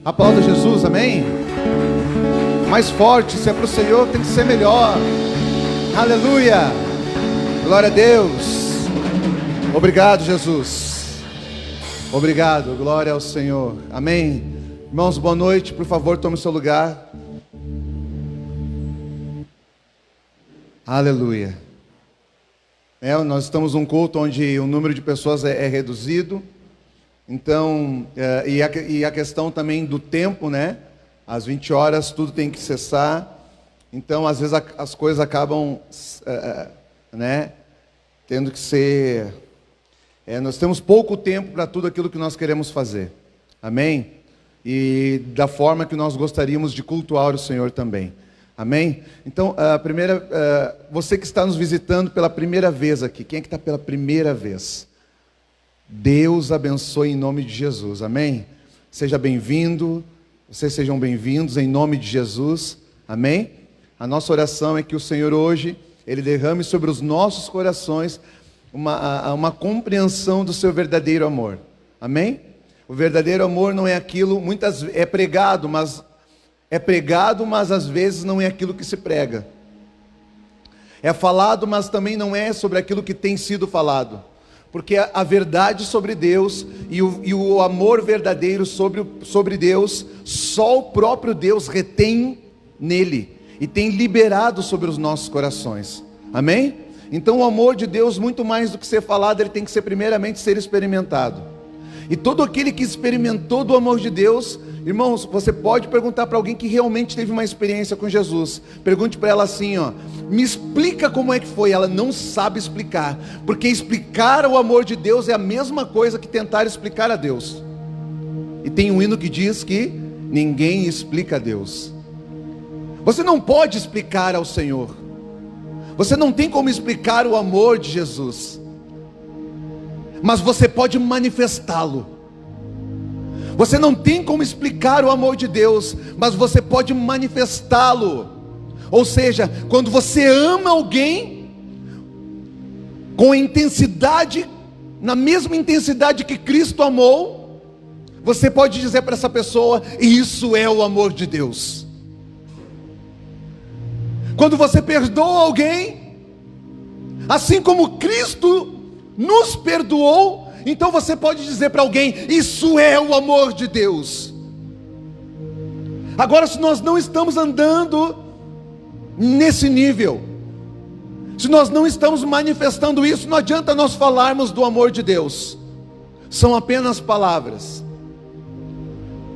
Aplauda Jesus, amém? Mais forte, se é para o Senhor, tem que ser melhor. Aleluia, glória a Deus. Obrigado, Jesus. Obrigado, glória ao Senhor, amém. Irmãos, boa noite, por favor, tome o seu lugar. Aleluia. Nós estamos num culto onde o número de pessoas é reduzido. Então, e a questão também do tempo, né? Às 20 horas tudo tem que cessar. Então, às vezes as coisas acabam, né? Tendo que ser... nós temos pouco tempo para tudo aquilo que nós queremos fazer. Amém? E da forma que nós gostaríamos de cultuar o Senhor também. Amém? Então, você que está nos visitando pela primeira vez aqui, quem é que está pela primeira vez? Deus abençoe em nome de Jesus, amém? Seja bem-vindo, vocês sejam bem-vindos em nome de Jesus, amém? A nossa oração é que o Senhor hoje, Ele derrame sobre os nossos corações uma compreensão do seu verdadeiro amor, amém? O verdadeiro amor não é aquilo, é pregado, mas às vezes não é aquilo que se prega. É falado, mas também não é sobre aquilo que tem sido falado. Porque a verdade sobre Deus e o amor verdadeiro sobre Deus, só o próprio Deus retém nele e tem liberado sobre os nossos corações. Amém? Então o amor de Deus, muito mais do que ser falado, ele tem que ser primeiramente ser experimentado. E todo aquele que experimentou do amor de Deus, irmãos, você pode perguntar para alguém que realmente teve uma experiência com Jesus. Pergunte para ela assim, me explica como é que foi. Ela não sabe explicar, porque explicar o amor de Deus é a mesma coisa que tentar explicar a Deus. E tem um hino que diz que ninguém explica a Deus. Você não pode explicar ao Senhor. Você não tem como explicar o amor de Jesus, mas você pode manifestá-lo. Você não tem como explicar o amor de Deus, mas você pode manifestá-lo. Ou seja, quando você ama alguém com a intensidade, na mesma intensidade que Cristo amou, você pode dizer para essa pessoa: isso é o amor de Deus. Quando você perdoa alguém, assim como Cristo nos perdoou, então você pode dizer para alguém: isso é o amor de Deus. Agora, se nós não estamos andando nesse nível, se nós não estamos manifestando isso, não adianta nós falarmos do amor de Deus. São apenas palavras.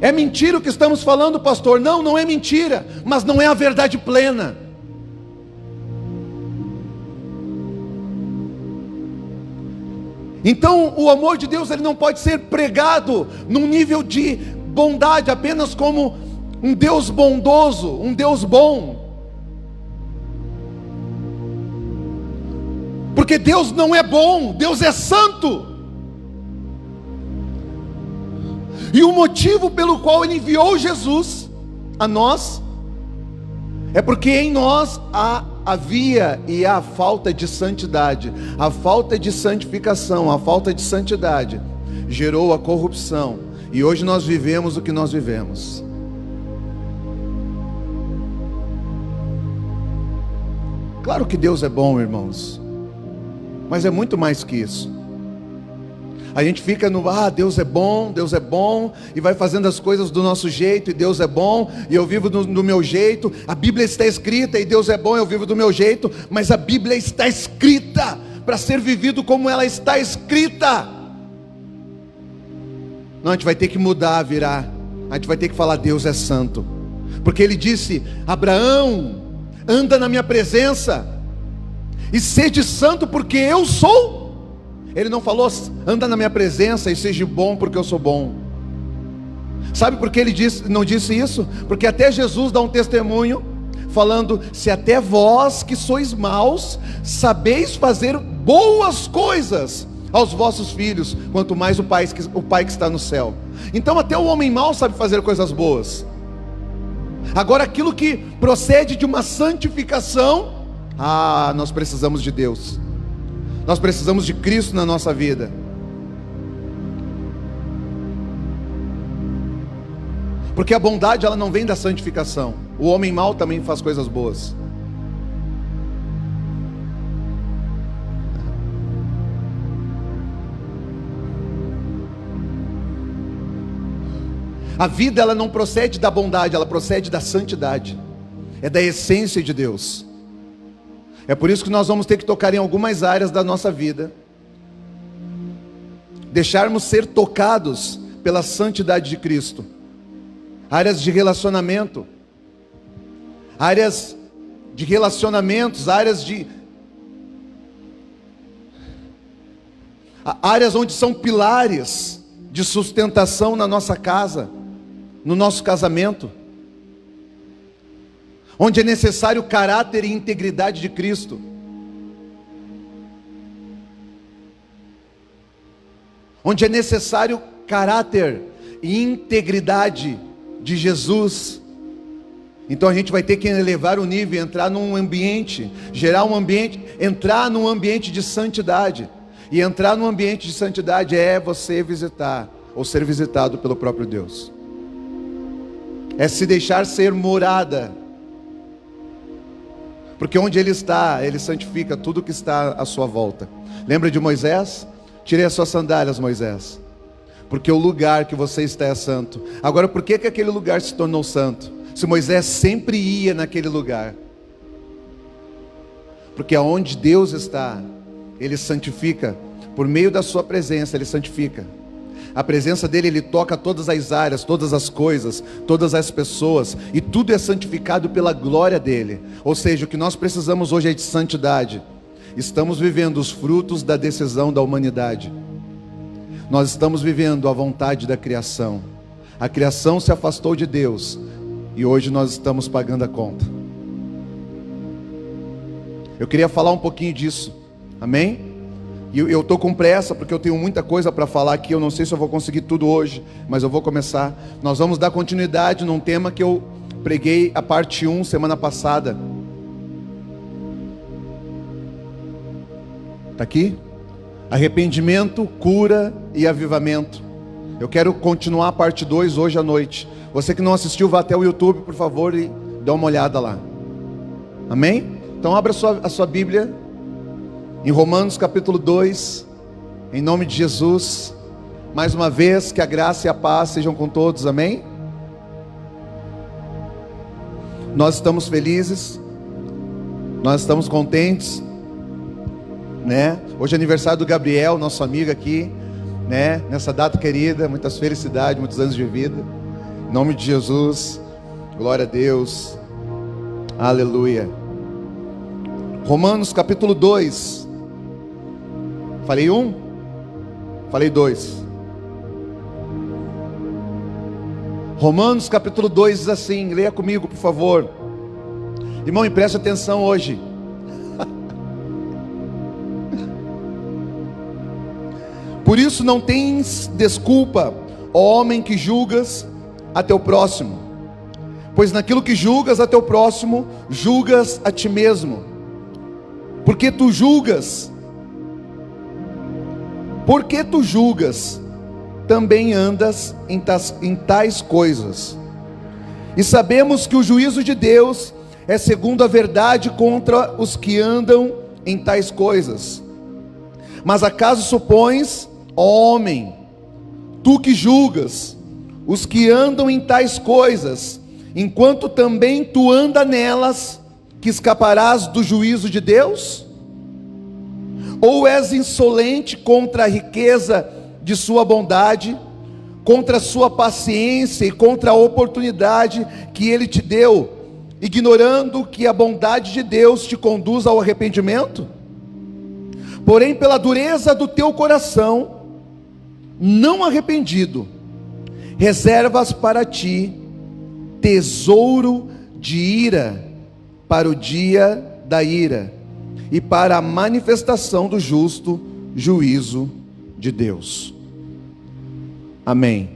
É mentira o que estamos falando, pastor? Não, não é mentira, mas não é a verdade plena. Então o amor de Deus, ele não pode ser pregado num nível de bondade, apenas como um Deus bondoso, um Deus bom. Porque Deus não é bom, Deus é santo. E o motivo pelo qual Ele enviou Jesus a nós, é porque em nós havia e há falta de santidade. A falta de santificação, a falta de santidade gerou a corrupção. E hoje nós vivemos o que nós vivemos. Claro que Deus é bom, irmãos, mas é muito mais que isso. A gente fica no, Deus é bom, e vai fazendo as coisas do nosso jeito, e Deus é bom, e eu vivo do meu jeito. A Bíblia está escrita, e Deus é bom, eu vivo do meu jeito. Mas a Bíblia está escrita para ser vivido como ela está escrita. Não, a gente vai ter que mudar, virar. A gente vai ter que falar: Deus é santo. Porque Ele disse: Abraão, anda na minha presença, e sede santo, porque eu sou. Ele não falou: anda na minha presença e seja bom porque eu sou bom. Sabe por que ele não disse isso? Porque até Jesus dá um testemunho falando: se até vós que sois maus sabeis fazer boas coisas aos vossos filhos, quanto mais o Pai que está no céu. Então até o homem mau sabe fazer coisas boas. Agora aquilo que procede de uma santificação, nós precisamos de Deus. Nós precisamos de Cristo na nossa vida. Porque a bondade, ela não vem da santificação. O homem mau também faz coisas boas. A vida, ela não procede da bondade, ela procede da santidade. É da essência de Deus. É por isso que nós vamos ter que tocar em algumas áreas da nossa vida. Deixarmos ser tocados pela santidade de Cristo. Áreas de relacionamento. Áreas de relacionamentos, áreas onde são pilares de sustentação na nossa casa, no nosso casamento, onde é necessário caráter e integridade de Cristo, onde é necessário caráter e integridade de Jesus. Então a gente vai ter que elevar o nível, entrar num ambiente, entrar num ambiente de santidade. E entrar num ambiente de santidade é você visitar, ou ser visitado pelo próprio Deus. É se deixar ser morada. Porque onde Ele está, Ele santifica tudo que está à sua volta. Lembra de Moisés? Tirei as suas sandálias, Moisés, porque o lugar que você está é santo. Agora, por que aquele lugar se tornou santo? Se Moisés sempre ia naquele lugar. Porque aonde Deus está, Ele santifica. Por meio da sua presença, Ele santifica. A presença dEle, Ele toca todas as áreas, todas as coisas, todas as pessoas, e tudo é santificado pela glória dEle. Ou seja, o que nós precisamos hoje é de santidade. Estamos vivendo os frutos da decisão da humanidade. Nós estamos vivendo a vontade da criação. A criação se afastou de Deus, e hoje nós estamos pagando a conta. Eu queria falar um pouquinho disso, amém? E eu estou com pressa, porque eu tenho muita coisa para falar aqui. Eu não sei se eu vou conseguir tudo hoje, mas eu vou começar. Nós vamos dar continuidade num tema que eu preguei a parte 1 semana passada. Está aqui? Arrependimento, cura e avivamento. Eu quero continuar a parte 2 hoje à noite. Você que não assistiu, vá até o YouTube, por favor, e dá uma olhada lá. Amém? Então abra a sua Bíblia em Romanos capítulo 2, em nome de Jesus. Mais uma vez, que a graça e a paz sejam com todos, amém? Nós estamos felizes, nós estamos contentes, né? Hoje é aniversário do Gabriel, nosso amigo aqui, né? Nessa data querida, muitas felicidades, muitos anos de vida, em nome de Jesus, glória a Deus, aleluia. Romanos capítulo 2, falei 1? Falei 2. Romanos capítulo 2 diz assim, leia comigo por favor. Irmão, e preste atenção hoje. Por isso não tens desculpa, ó homem que julgas a teu próximo, pois naquilo que julgas a teu próximo, julgas a ti mesmo. Porque tu julgas, também andas em tais coisas. E sabemos que o juízo de Deus é segundo a verdade contra os que andam em tais coisas. Mas acaso supões, ó homem, tu que julgas os que andam em tais coisas, enquanto também tu anda nelas, que escaparás do juízo de Deus? Ou és insolente contra a riqueza de sua bondade, contra a sua paciência e contra a oportunidade que Ele te deu, ignorando que a bondade de Deus te conduz ao arrependimento? Porém, pela dureza do teu coração, não arrependido, reservas para ti tesouro de ira, para o dia da ira, e para a manifestação do justo juízo de Deus. Amém.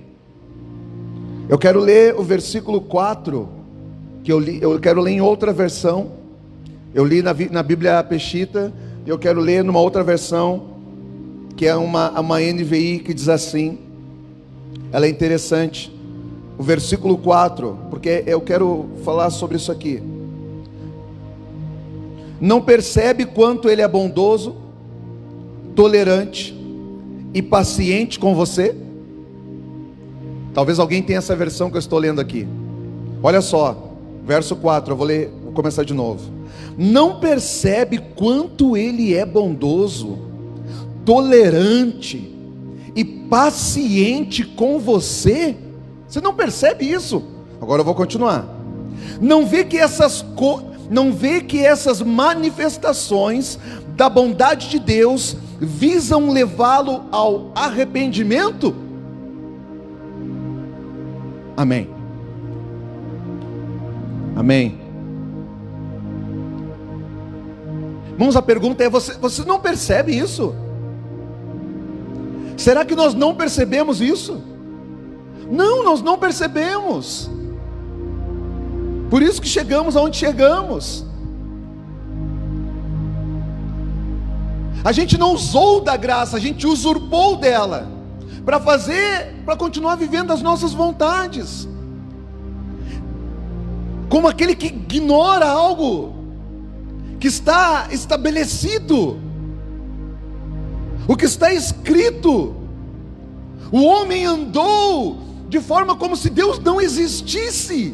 Eu quero ler o versículo 4, que eu quero ler em outra versão. Eu li na Bíblia Peshitta, e eu quero ler numa outra versão, que é uma NVI, que diz assim, ela é interessante. o versículo 4, porque eu quero falar sobre isso aqui. Não percebe quanto Ele é bondoso, tolerante e paciente com você? Talvez alguém tenha essa versão que eu estou lendo aqui. Olha só, verso 4, vou começar de novo. Não percebe quanto Ele é bondoso, tolerante e paciente com você? Você não percebe isso? Agora eu vou continuar. Não vê que essas manifestações da bondade de Deus visam levá-lo ao arrependimento? Amém. Amém. Irmãos, a pergunta é: você não percebe isso? Será que nós não percebemos isso? Não, nós não percebemos. Por isso que chegamos aonde chegamos. A gente não usou da graça, a gente usurpou dela para continuar vivendo as nossas vontades. Como aquele que ignora algo que está estabelecido, o que está escrito. O homem andou de forma como se Deus não existisse.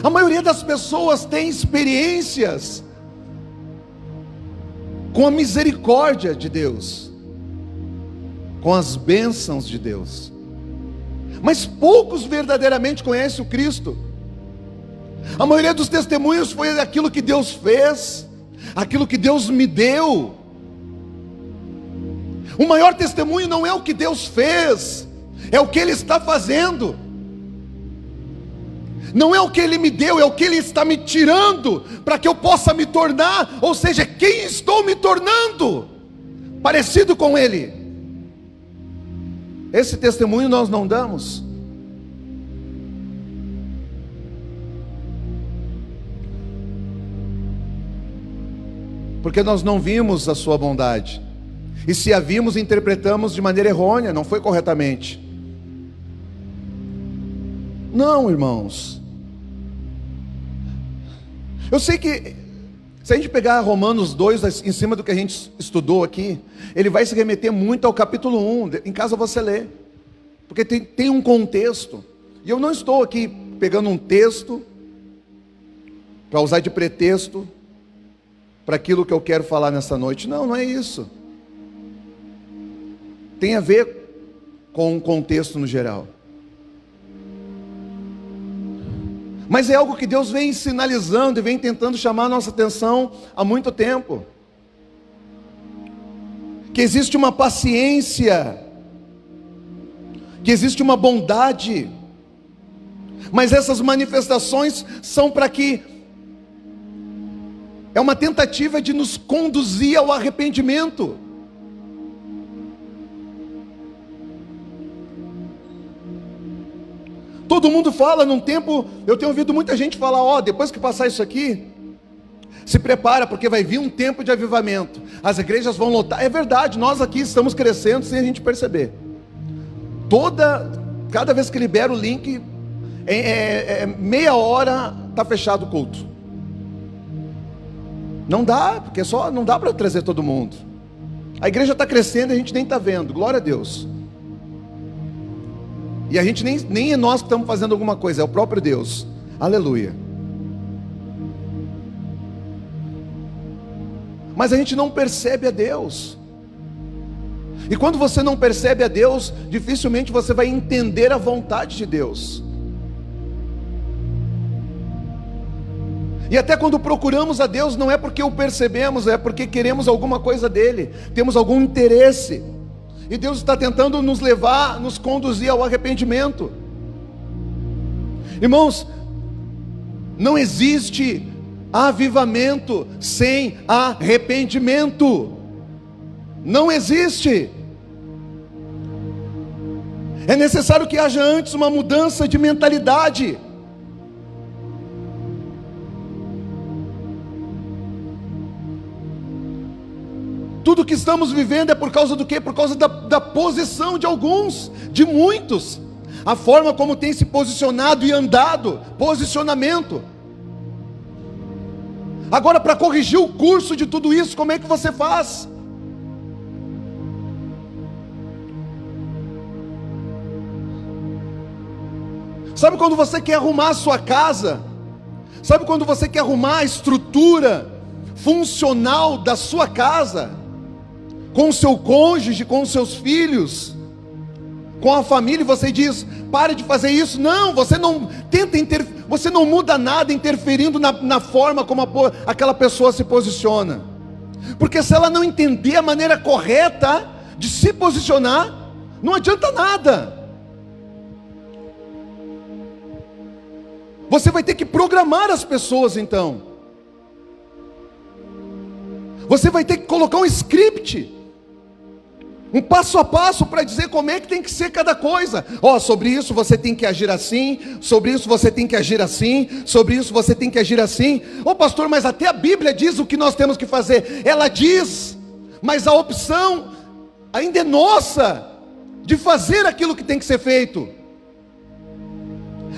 A maioria das pessoas tem experiências com a misericórdia de Deus, com as bênçãos de Deus, mas poucos verdadeiramente conhecem o Cristo. A maioria dos testemunhos foi aquilo que Deus fez, aquilo que Deus me deu. O maior testemunho não é o que Deus fez, é o que Ele está fazendo. Não é o que Ele me deu, é o que Ele está me tirando, para que eu possa me tornar, ou seja, quem estou me tornando, parecido com Ele. Esse testemunho nós não damos. Porque nós não vimos a sua bondade, e se a vimos, interpretamos de maneira errônea, não foi corretamente. Não, irmãos. Eu sei que se a gente pegar Romanos 2 em cima do que a gente estudou aqui, ele vai se remeter muito ao capítulo 1, em casa você lê, porque tem um contexto, e eu não estou aqui pegando um texto para usar de pretexto para aquilo que eu quero falar nessa noite. Não, não é isso. Tem a ver com um contexto no geral. Mas é algo que Deus vem sinalizando e vem tentando chamar a nossa atenção há muito tempo. Que existe uma paciência, que existe uma bondade, mas essas manifestações são para que é uma tentativa de nos conduzir ao arrependimento. Todo mundo fala num tempo, eu tenho ouvido muita gente falar: depois que passar isso aqui, se prepara, porque vai vir um tempo de avivamento, as igrejas vão lotar. É verdade, nós aqui estamos crescendo sem a gente perceber. Cada vez que libera o link, meia hora está fechado o culto. Não dá, porque não dá para trazer todo mundo. A igreja está crescendo e a gente nem está vendo, glória a Deus. E a gente nem é nós que estamos fazendo alguma coisa, é o próprio Deus, aleluia. Mas a gente não percebe a Deus, e quando você não percebe a Deus, dificilmente você vai entender a vontade de Deus. E até quando procuramos a Deus, não é porque o percebemos, é porque queremos alguma coisa dele, temos algum interesse. E Deus está tentando nos levar, nos conduzir ao arrependimento. Irmãos, não existe avivamento sem arrependimento. Não existe. É necessário que haja antes uma mudança de mentalidade. Tudo que estamos vivendo é por causa do quê? Por causa da posição de alguns, de muitos. a forma como tem se posicionado e andado, posicionamento. Agora, para corrigir o curso de tudo isso, como é que você faz? Sabe quando você quer arrumar a sua casa? Sabe quando você quer arrumar a estrutura funcional da sua casa? Com o seu cônjuge, com os seus filhos, com a família, e você diz: pare de fazer isso. Não, você não tenta você não muda nada interferindo na forma como aquela pessoa se posiciona. Porque se ela não entender a maneira correta de se posicionar, não adianta nada. Você vai ter que programar as pessoas então. Você vai ter que colocar um script, um passo a passo para dizer como é que tem que ser cada coisa. Sobre isso você tem que agir assim, sobre isso você tem que agir assim, sobre isso você tem que agir assim. Pastor, mas até a Bíblia diz o que nós temos que fazer. Ela diz, mas a opção ainda é nossa, de fazer aquilo que tem que ser feito.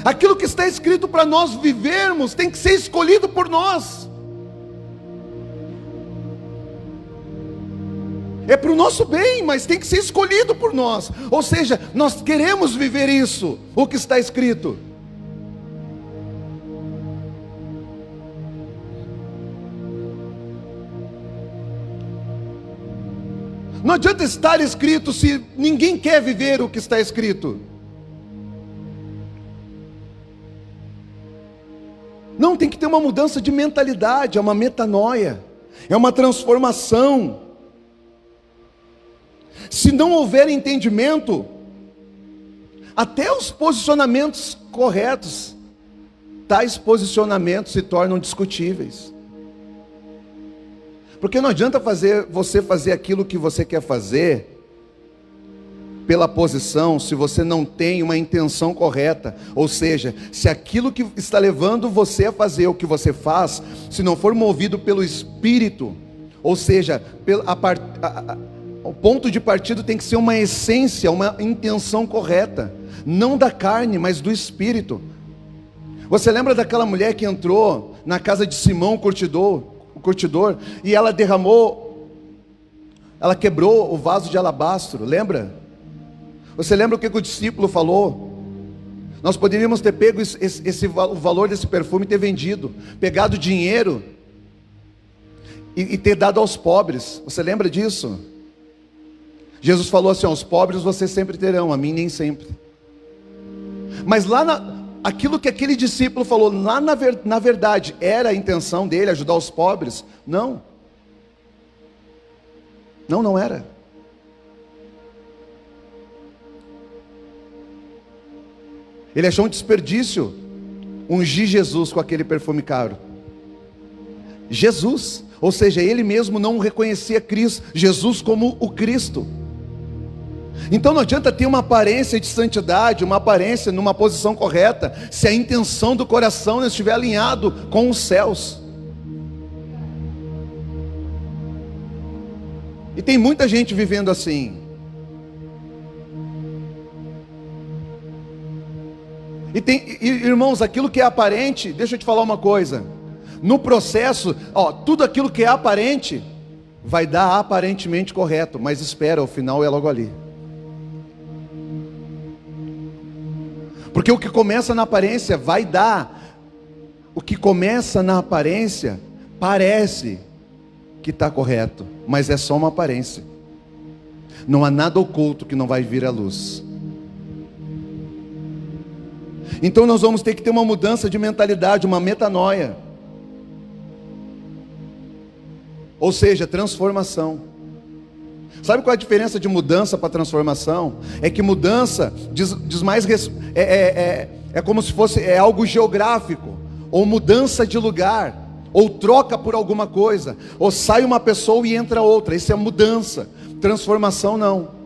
Aquilo que está escrito para nós vivermos tem que ser escolhido por nós. É para o nosso bem, mas tem que ser escolhido por nós. Ou seja, nós queremos viver isso, o que está escrito. Não adianta estar escrito se ninguém quer viver o que está escrito. Não, tem que ter uma mudança de mentalidade, é uma metanoia, é uma transformação. Se não houver entendimento, até os posicionamentos corretos, tais posicionamentos se tornam discutíveis. Porque não adianta você fazer aquilo que você quer fazer pela posição, se você não tem uma intenção correta. Ou seja, se aquilo que está levando você a fazer o que você faz, se não for movido pelo Espírito, ou seja, o ponto de partida tem que ser uma essência, uma intenção correta, não da carne, mas do Espírito. Você lembra daquela mulher que entrou na casa de Simão, o curtidor, e ela quebrou o vaso de alabastro, lembra? Você lembra o que o discípulo falou? Nós poderíamos ter pego o valor desse perfume e ter vendido, pegado dinheiro e ter dado aos pobres. Você lembra disso? Jesus falou assim: aos pobres vocês sempre terão, a mim nem sempre. Mas aquilo que aquele discípulo falou, lá na verdade, era a intenção dele ajudar os pobres? Não. Não era. Ele achou um desperdício ungir Jesus com aquele perfume caro. Jesus, ou seja, ele mesmo não reconhecia Jesus como o Cristo. Então não adianta ter uma aparência de santidade, uma aparência numa posição correta, se a intenção do coração não estiver alinhado com os céus. E tem muita gente vivendo assim. Irmãos, aquilo que é aparente, deixa eu te falar uma coisa, no processo, tudo aquilo que é aparente, vai dar aparentemente correto, mas espera, o final é logo ali. Porque o que começa na aparência vai dar, o que começa na aparência, parece que está correto, mas é só uma aparência, não há nada oculto que não vai vir à luz. Então nós vamos ter que ter uma mudança de mentalidade, uma metanoia. Ou seja, transformação. Sabe qual é a diferença de mudança para transformação? É que mudança diz mais é como se fosse algo geográfico, ou mudança de lugar, ou troca por alguma coisa, ou sai uma pessoa e entra outra. Isso é mudança. Transformação não.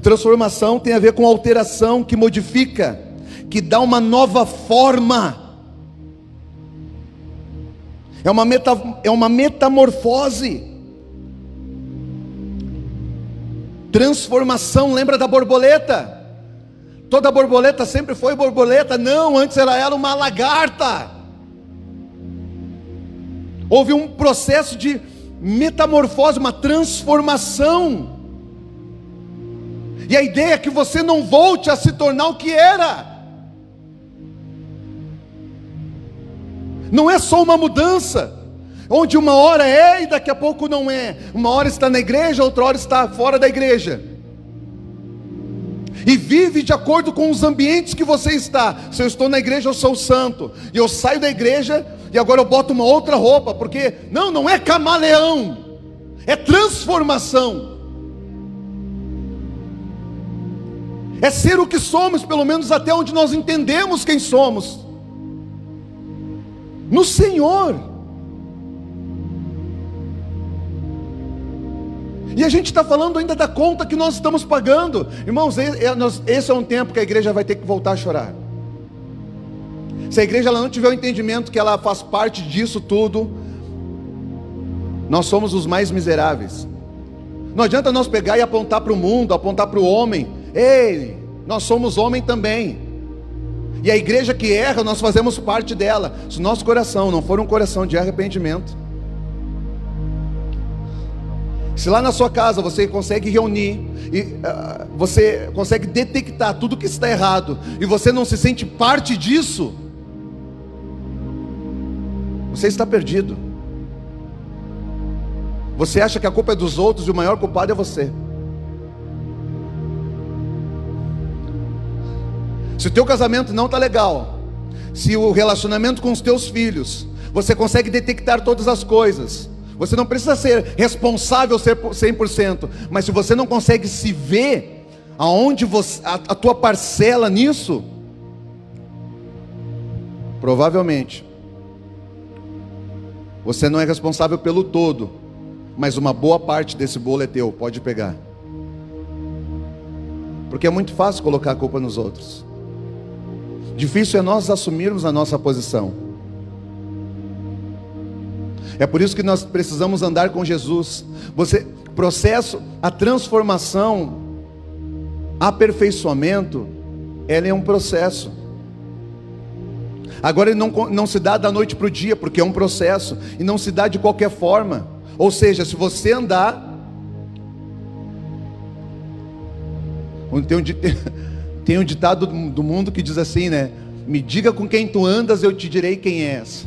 Transformação tem a ver com alteração, que modifica, que dá uma nova forma. É uma metamorfose. Transformação, lembra da borboleta? Toda borboleta sempre foi borboleta? Não, antes era ela uma lagarta. Houve um processo de metamorfose, uma transformação. E a ideia é que você não volte a se tornar o que era. Não é só uma mudança, onde uma hora é e daqui a pouco não é. Uma hora está na igreja, outra hora está fora da igreja. E vive de acordo com os ambientes que você está. Se eu estou na igreja, eu sou santo. E eu saio da igreja e agora eu boto uma outra roupa. Porque não é camaleão, é transformação. É ser o que somos, pelo menos até onde nós entendemos quem somos. No Senhor. E a gente está falando ainda da conta que nós estamos pagando. Irmãos, esse é um tempo que a igreja vai ter que voltar a chorar. Se a igreja ela não tiver o entendimento que ela faz parte disso tudo, nós somos os mais miseráveis. Não adianta nós pegar e apontar para o mundo, apontar para o homem. Ei, nós somos homem também. E a igreja que erra, nós fazemos parte dela. Se o nosso coração não for um coração de arrependimento, se lá na sua casa você consegue reunir, e você consegue detectar tudo que está errado, e você não se sente parte disso, você está perdido. Você acha que a culpa é dos outros e o maior culpado é você. Se o teu casamento não está legal, se o relacionamento com os teus filhos, você consegue detectar todas as coisas, você não precisa ser responsável 100%, mas se você não consegue se ver, aonde a tua parcela nisso, provavelmente, você não é responsável pelo todo, mas uma boa parte desse bolo é teu, pode pegar. Porque é muito fácil colocar a culpa nos outros. Difícil é nós assumirmos a nossa posição. É por isso que nós precisamos andar com Jesus. A transformação, aperfeiçoamento, ela é um processo. Agora ele não se dá da noite para o dia, porque é um processo, e não se dá de qualquer forma. Ou seja, se você andar, tem um ditado do mundo que diz assim, né? Me diga com quem tu andas, eu te direi quem és.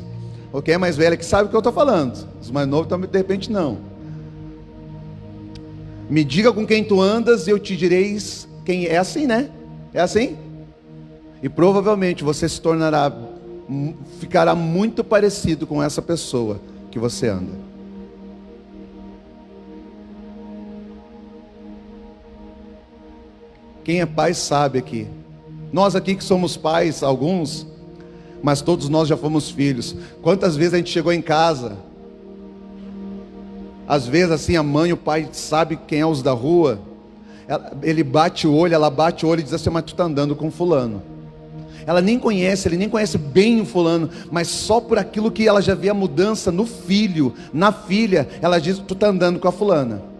O quem é mais velho que sabe o que eu estou falando. Os mais novos também de repente não. Me diga com quem tu andas, eu te direi quem é. Assim, né? É assim? E provavelmente você ficará muito parecido com essa pessoa que você anda. Quem é pai sabe aqui. Nós aqui que somos pais, alguns, mas todos nós já fomos filhos. Quantas vezes a gente chegou em casa, às vezes assim a mãe e o pai sabe quem é os da rua, ele bate o olho, ela bate o olho e diz assim: mas tu está andando com fulano. Ela nem conhece, ele nem conhece bem o fulano, mas só por aquilo que ela já vê a mudança no filho, na filha, ela diz: tu está andando com a fulana.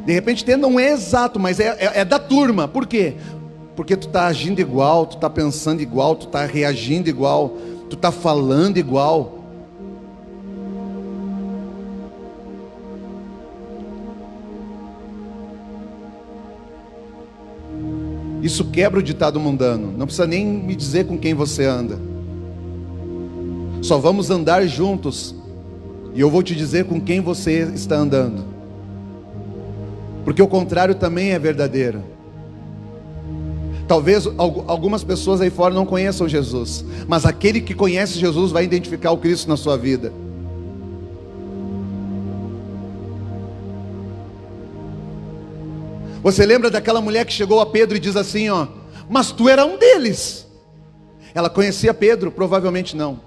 De repente não é exato, mas é da turma. Por quê? Porque tu está agindo igual, tu está pensando igual, tu está reagindo igual, tu está falando igual. Isso quebra o ditado mundano. Não precisa nem me dizer com quem você anda. Só vamos andar juntos, e eu vou te dizer com quem você está andando. Porque o contrário também é verdadeiro. Talvez algumas pessoas aí fora não conheçam Jesus, mas aquele que conhece Jesus vai identificar o Cristo na sua vida. Você lembra daquela mulher que chegou a Pedro e diz assim, ó: mas tu era um deles. Ela conhecia Pedro? Provavelmente não.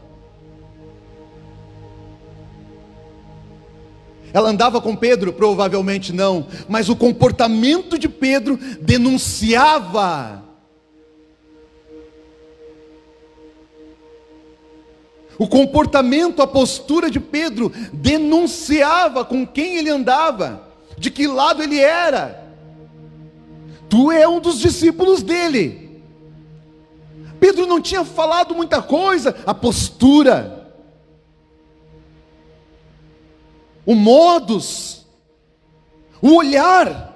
Ela andava com Pedro? Provavelmente não. Mas o comportamento de Pedro denunciava. O comportamento, a postura de Pedro denunciava com quem ele andava. de que lado ele era. Tu é um dos discípulos dele. Pedro não tinha falado muita coisa, a postura, o modus, o olhar.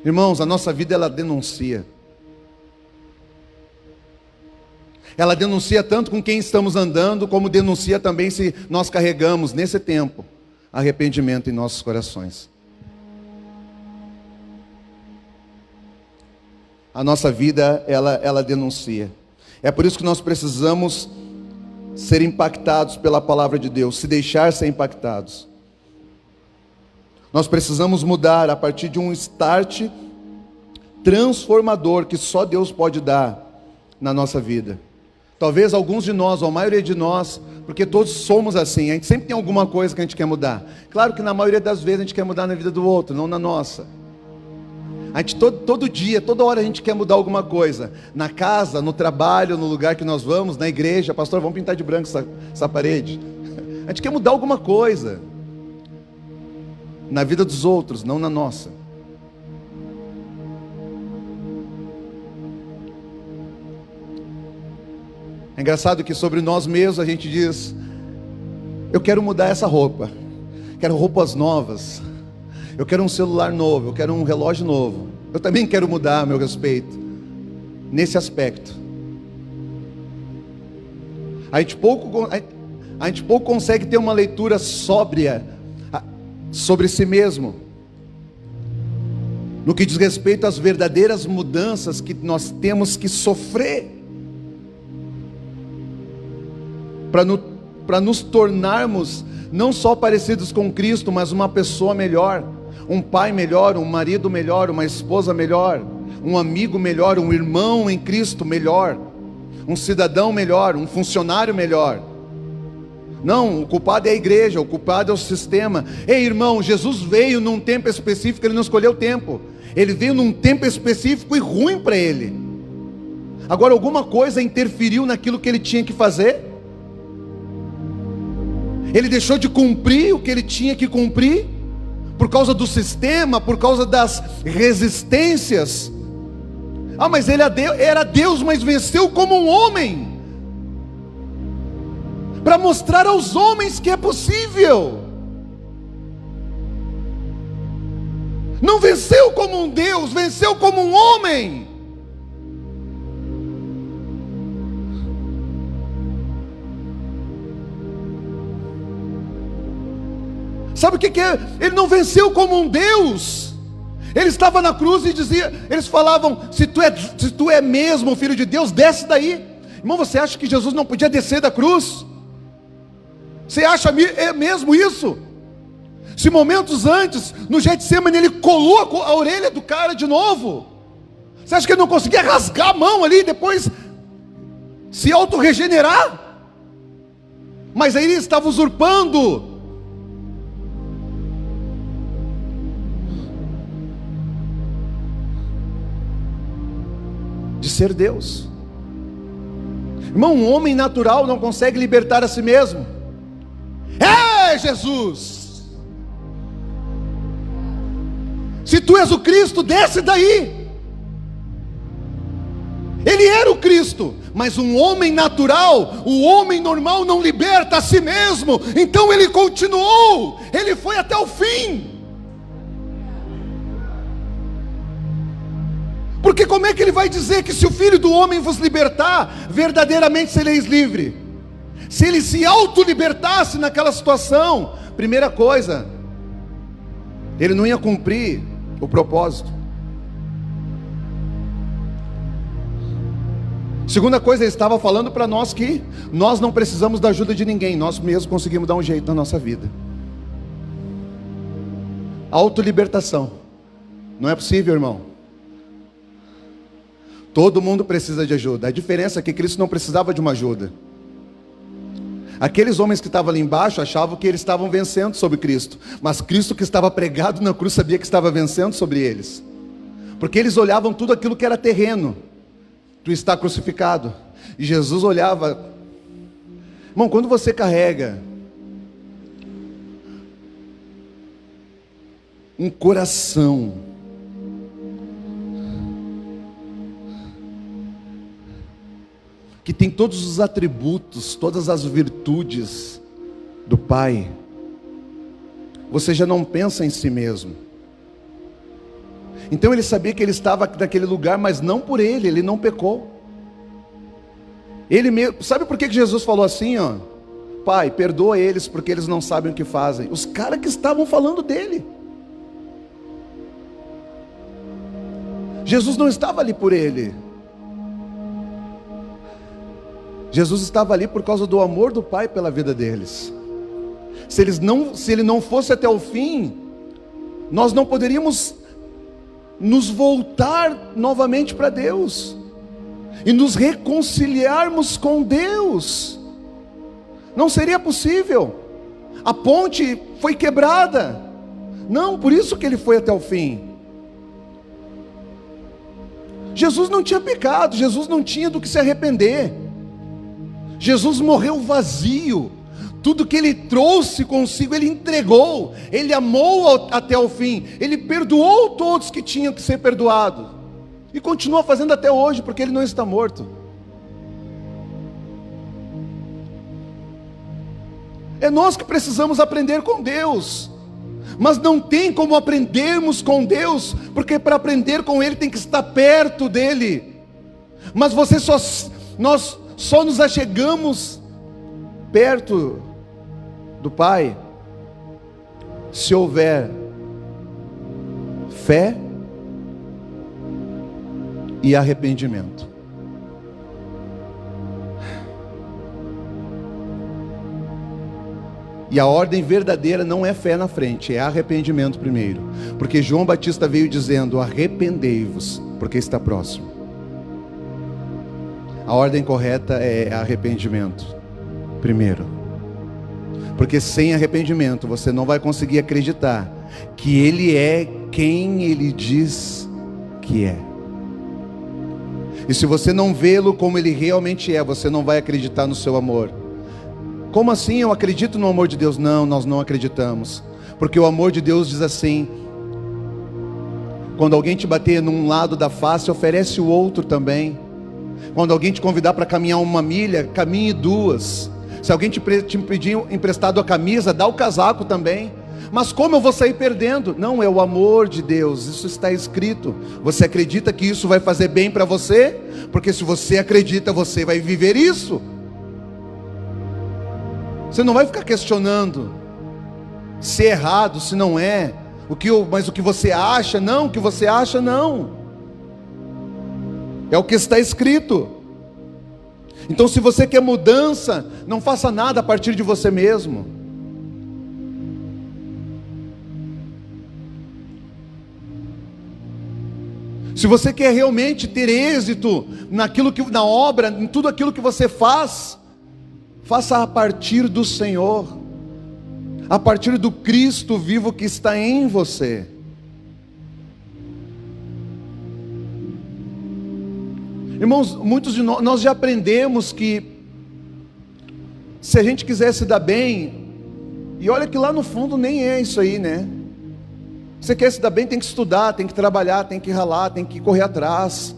Irmãos, a nossa vida ela denuncia. Ela denuncia tanto com quem estamos andando, como denuncia também se nós carregamos nesse tempo arrependimento em nossos corações. A nossa vida, ela denuncia. É por isso que nós precisamos ser impactados pela palavra de Deus, se deixar ser impactados. Nós precisamos mudar a partir de um start transformador que só Deus pode dar na nossa vida. Talvez alguns de nós, ou a maioria de nós, porque todos somos assim, a gente sempre tem alguma coisa que a gente quer mudar. Claro que na maioria das vezes a gente quer mudar na vida do outro, não na nossa. A gente todo dia, toda hora a gente quer mudar alguma coisa. Na casa, no trabalho, no lugar que nós vamos, na igreja. Pastor, vamos pintar de branco essa parede. A gente quer mudar alguma coisa. Na vida dos outros, não na nossa. É engraçado que sobre nós mesmos a gente diz: eu quero mudar essa roupa, quero roupas novas, eu quero um celular novo, eu quero um relógio novo. Eu também quero mudar a meu respeito nesse aspecto. A gente pouco consegue ter uma leitura sóbria sobre si mesmo, no que diz respeito às verdadeiras mudanças que nós temos que sofrer para nos tornarmos não só parecidos com Cristo, mas uma pessoa melhor, um pai melhor, um marido melhor, uma esposa melhor, um amigo melhor, um irmão em Cristo melhor, um cidadão melhor, um funcionário melhor. Não, o culpado é a igreja, o culpado é o sistema. Ei, irmão, Jesus veio num tempo específico, ele não escolheu o tempo. Ele veio num tempo específico e ruim para ele. Agora, alguma coisa interferiu naquilo que ele tinha que fazer? Ele deixou de cumprir o que ele tinha que cumprir? Por causa do sistema, por causa das resistências? Ah, mas ele era Deus, mas venceu como um homem, para mostrar aos homens que é possível. Não venceu como um Deus, venceu como um homem. Sabe o que é? Ele não venceu como um Deus. Ele estava na cruz e dizia, eles falavam: se tu é mesmo o Filho de Deus, desce daí. Irmão, você acha que Jesus não podia descer da cruz? Você acha mesmo isso? Se momentos antes, no Getsemane, ele colou a orelha do cara de novo, você acha que ele não conseguia rasgar a mão ali, depois se auto-regenerar? Mas aí ele estava usurpando de ser Deus. Irmão, um homem natural não consegue libertar a si mesmo. É Jesus, se tu és o Cristo, desce daí. Ele era o Cristo, mas um homem natural, o homem normal não liberta a si mesmo. Então ele continuou, ele foi até o fim. Porque como é que ele vai dizer que se o Filho do Homem vos libertar, verdadeiramente sereis livre? Se ele se auto-libertasse naquela situação, primeira coisa, ele não ia cumprir o propósito. Segunda coisa, ele estava falando para nós que nós não precisamos da ajuda de ninguém, nós mesmos conseguimos dar um jeito na nossa vida. Auto-libertação não é possível, irmão. Todo mundo precisa de ajuda. A diferença é que Cristo não precisava de uma ajuda. Aqueles homens que estavam ali embaixo achavam que eles estavam vencendo sobre Cristo, mas Cristo que estava pregado na cruz sabia que estava vencendo sobre eles, porque eles olhavam tudo aquilo que era terreno. Tu está crucificado. E Jesus olhava. Irmão, quando você carrega um coração que tem todos os atributos, todas as virtudes do Pai, você já não pensa em si mesmo. Então ele sabia que ele estava naquele lugar, mas não por ele não pecou. Ele mesmo, sabe por que Jesus falou assim, ó? Pai, perdoa eles porque eles não sabem o que fazem. Os caras que estavam falando dele. Jesus não estava ali por ele. Jesus estava ali por causa do amor do Pai pela vida deles. Se ele não fosse até o fim, nós não poderíamos nos voltar novamente para Deus e nos reconciliarmos com Deus. Não seria possível. A ponte foi quebrada. Não, por isso que ele foi até o fim. Jesus não tinha pecado, Jesus não tinha do que se arrepender. Jesus morreu vazio. Tudo que ele trouxe consigo, ele entregou. Ele amou até o fim. Ele perdoou todos que tinham que ser perdoados. E continua fazendo até hoje, porque ele não está morto. É nós que precisamos aprender com Deus. Mas não tem como aprendermos com Deus, porque para aprender com Ele tem que estar perto dEle. Mas nós só nos achegamos perto do Pai se houver fé e arrependimento. E a ordem verdadeira não é fé na frente, é arrependimento primeiro. Porque João Batista veio dizendo: arrependei-vos, porque está próximo. A ordem correta é arrependimento primeiro. Porque sem arrependimento você não vai conseguir acreditar que Ele é quem Ele diz que é. E se você não vê-lo como Ele realmente é, você não vai acreditar no seu amor. Como assim eu acredito no amor de Deus? Não, nós não acreditamos. Porque o amor de Deus diz assim: quando alguém te bater num lado da face, oferece o outro também. Quando alguém te convidar para caminhar 1 milha, caminhe 2. Se alguém te pedir emprestado a camisa, dá o casaco também. Mas como eu vou sair perdendo? Não, é o amor de Deus, isso está escrito. Você acredita que isso vai fazer bem para você? Porque se você acredita, você vai viver isso. Você não vai ficar questionando se é errado, se não é, mas o que você acha, não, o que você acha, não. É o que está escrito. Então, se você quer mudança, não faça nada a partir de você mesmo. Se você quer realmente ter êxito na obra, em tudo aquilo que você faz, faça a partir do Senhor, a partir do Cristo vivo que está em você. Irmãos, muitos de nós já aprendemos que se a gente quiser se dar bem, e olha que lá no fundo nem é isso aí, né? Você quer se dar bem, tem que estudar, tem que trabalhar, tem que ralar, tem que correr atrás.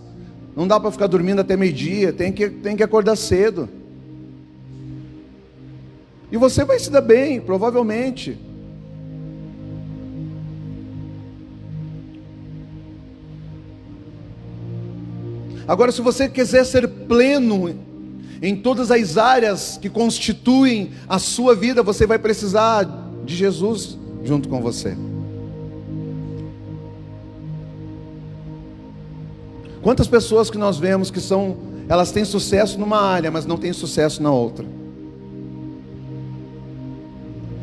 Não dá para ficar dormindo até meio-dia, tem que acordar cedo. E você vai se dar bem, provavelmente. Agora, se você quiser ser pleno em todas as áreas que constituem a sua vida, você vai precisar de Jesus junto com você. Quantas pessoas que nós vemos que elas têm sucesso numa área, mas não têm sucesso na outra?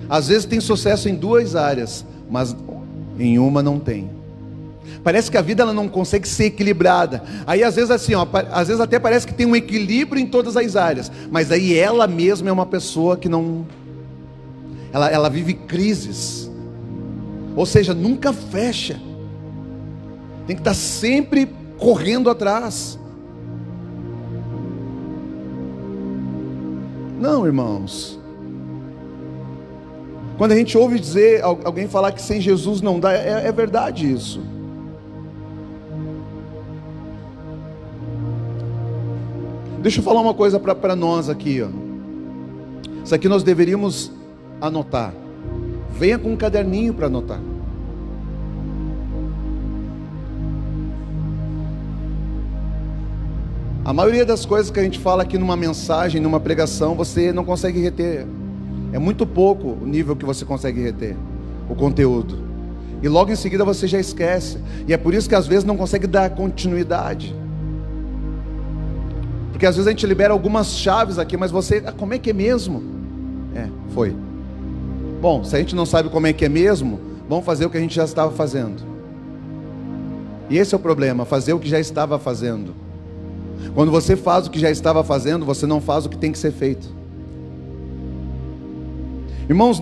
Às vezes tem sucesso em 2 áreas, mas em uma não tem. Parece que a vida ela não consegue ser equilibrada. Aí às vezes assim, às vezes até parece que tem um equilíbrio em todas as áreas, mas aí ela mesma é uma pessoa que não, ela vive crises. Ou seja, nunca fecha. Tem que estar sempre correndo atrás. Não, irmãos. Quando a gente ouve dizer, alguém falar que sem Jesus não dá, é verdade isso. Deixa eu falar uma coisa para nós aqui, ó. Isso aqui nós deveríamos anotar. Venha com um caderninho para anotar. A maioria das coisas que a gente fala aqui numa mensagem, numa pregação, você não consegue reter. É muito pouco o nível que você consegue reter, o conteúdo. E logo em seguida você já esquece. E é por isso que às vezes não consegue dar continuidade. Porque às vezes a gente libera algumas chaves aqui, mas você, como é que é mesmo? Foi. Bom, se a gente não sabe como é que é mesmo, vamos fazer o que a gente já estava fazendo. E esse é o problema, fazer o que já estava fazendo. Quando você faz o que já estava fazendo, você não faz o que tem que ser feito. Irmãos,